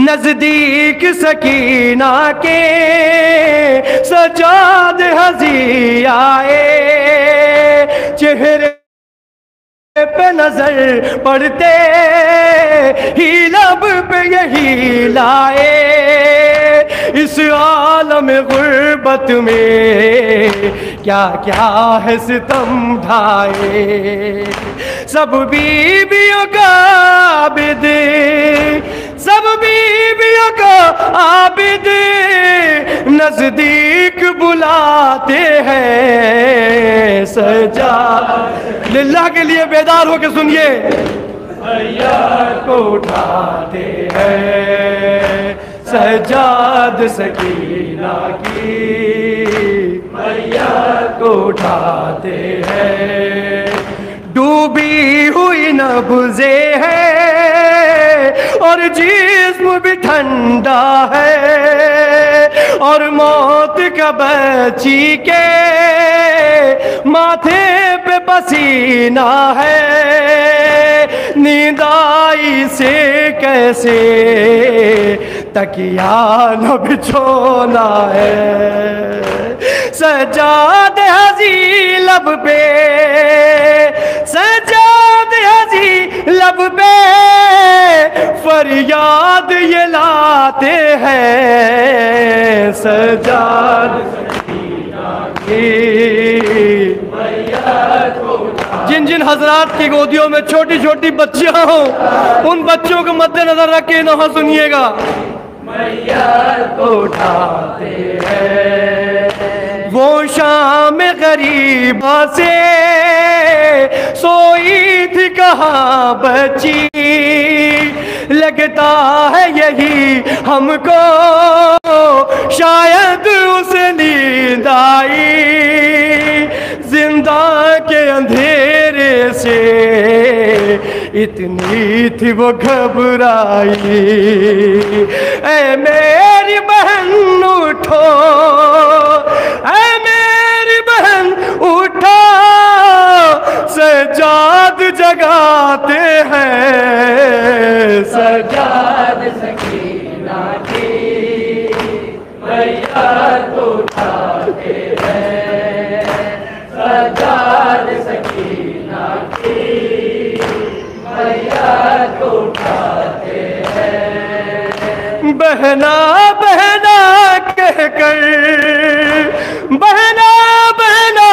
नजदीक सकीना के सजाद हजी आए, चेहरे पे नजर पड़ते ही लब पे यही लाए। इस आलम गुर्बत में क्या क्या है सितम ढाए। सब बीबियों का आबिद, सब बीबियों का आबिद नजदीक बुलाते हैं। सजा लिल्लाह के लिए बेदार होके सुनिए। फरियाद को उठाते हैं सजाद सकीना की, फरियाद को उठाते हैं। डूबी हुई नब्ज़े है और जिस्म भी ठंडा है, और मौत का बची के माथे पे पसीना है। नींद आई से कैसे तकिया न बिछोना है। सजाद हजी लब पे, सजाद हजी लब पे फरियाद ये लाते हैं। सजाद जिन जिन हजरात की गोदियों में छोटी छोटी बच्चियां हों, उन बच्चों को मद्देनजर रख के नहा सुनिएगा। मैयार उठाते हैं वो शाम गरीबा से सोई थी कहाँ बची, लगता है यही हमको शायद उसे नींद आई। जिंदा के अंधेरे से इतनी थी वो घबराई। ऐ मेरी बहन उठो, ऐ मेरी बहन उठो, सजाद जगाते हैं। सजाद सकीना की फरियाद उठाते हैं। सजाद सकीना की फरियाद उठाते हैं। बहना बहना कहकर, बहना बहना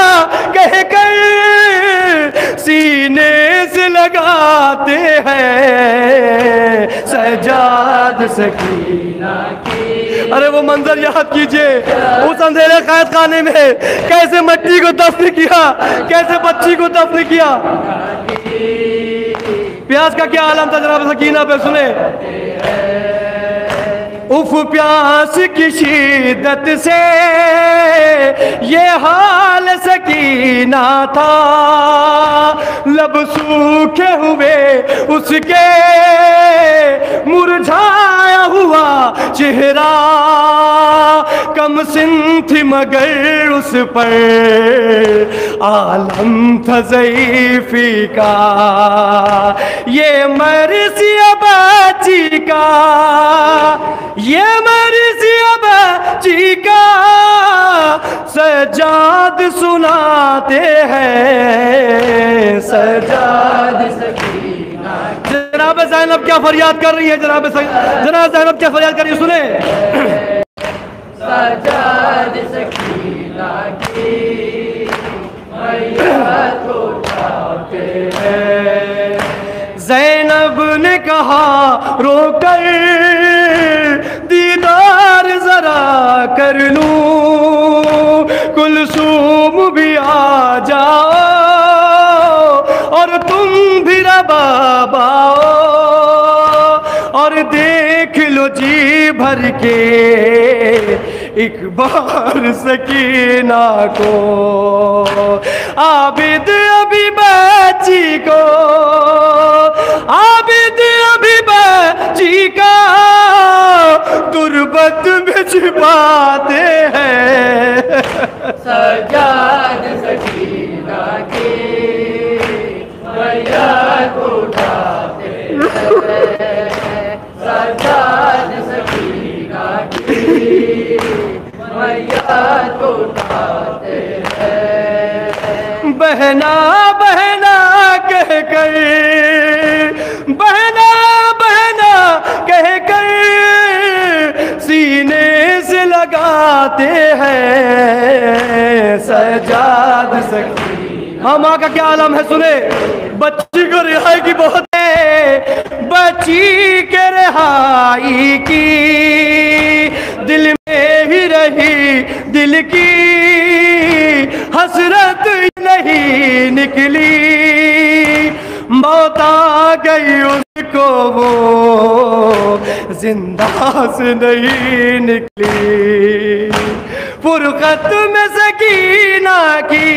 कहकर सीने से लगाते हैं। सजाद सकीना की। अरे वो मंजर याद कीजिए, उस अंधेरे कैद खाने में कैसे मट्टी को दफन किया, कैसे बच्ची को दफन किया। प्यास का क्या आलम था जनाब सकीना पे सुने। उफ प्यास की शिद्दत से ये हाल सकीना था, लब सूखे हुए उसके मुरझाया हुआ चेहरा। कम सिन थी मगर उस पर आलम था ज़ईफ़ी का। ये मर्ज़ी बच्ची का, ये मर्ज़ी बच्ची का सजाद सुनाते हैं। सजाद सकीना। जनाब ज़ैनब क्या फरियाद कर रही है, जनाब ज़ैनब क्या फरियाद कर रही है सुने। सजाद सकीना की फरियाद उठाते हैं। ज़ैनब ने कहा रोकर दीदार जरा कर लूं, कुलसूम भी आ जाओ और तुम भी रबाब आओ, और देख लो जी भर के एक बार सकीना को। आबिद अभी बच्ची को, आबिद अभी बच्ची का तुरबत में छिपाते हैं। सजाद सकीना की फरियाद उठाते हैं। सजाद सकीना की फरियाद उठाते हैं। बहना बहना कहकर, बहना बहना कहकर सीने से आते हैं सजाद सकी। हाँ माँ का क्या आलम है सुने। बच्ची को रिहाई की बहुत है, बच्ची के रिहाई की दिल में ही रही, दिल की हसरत नहीं निकली, मौत आ गई उसको वो जिंदा से नहीं निकली। फुरकत में सकीना की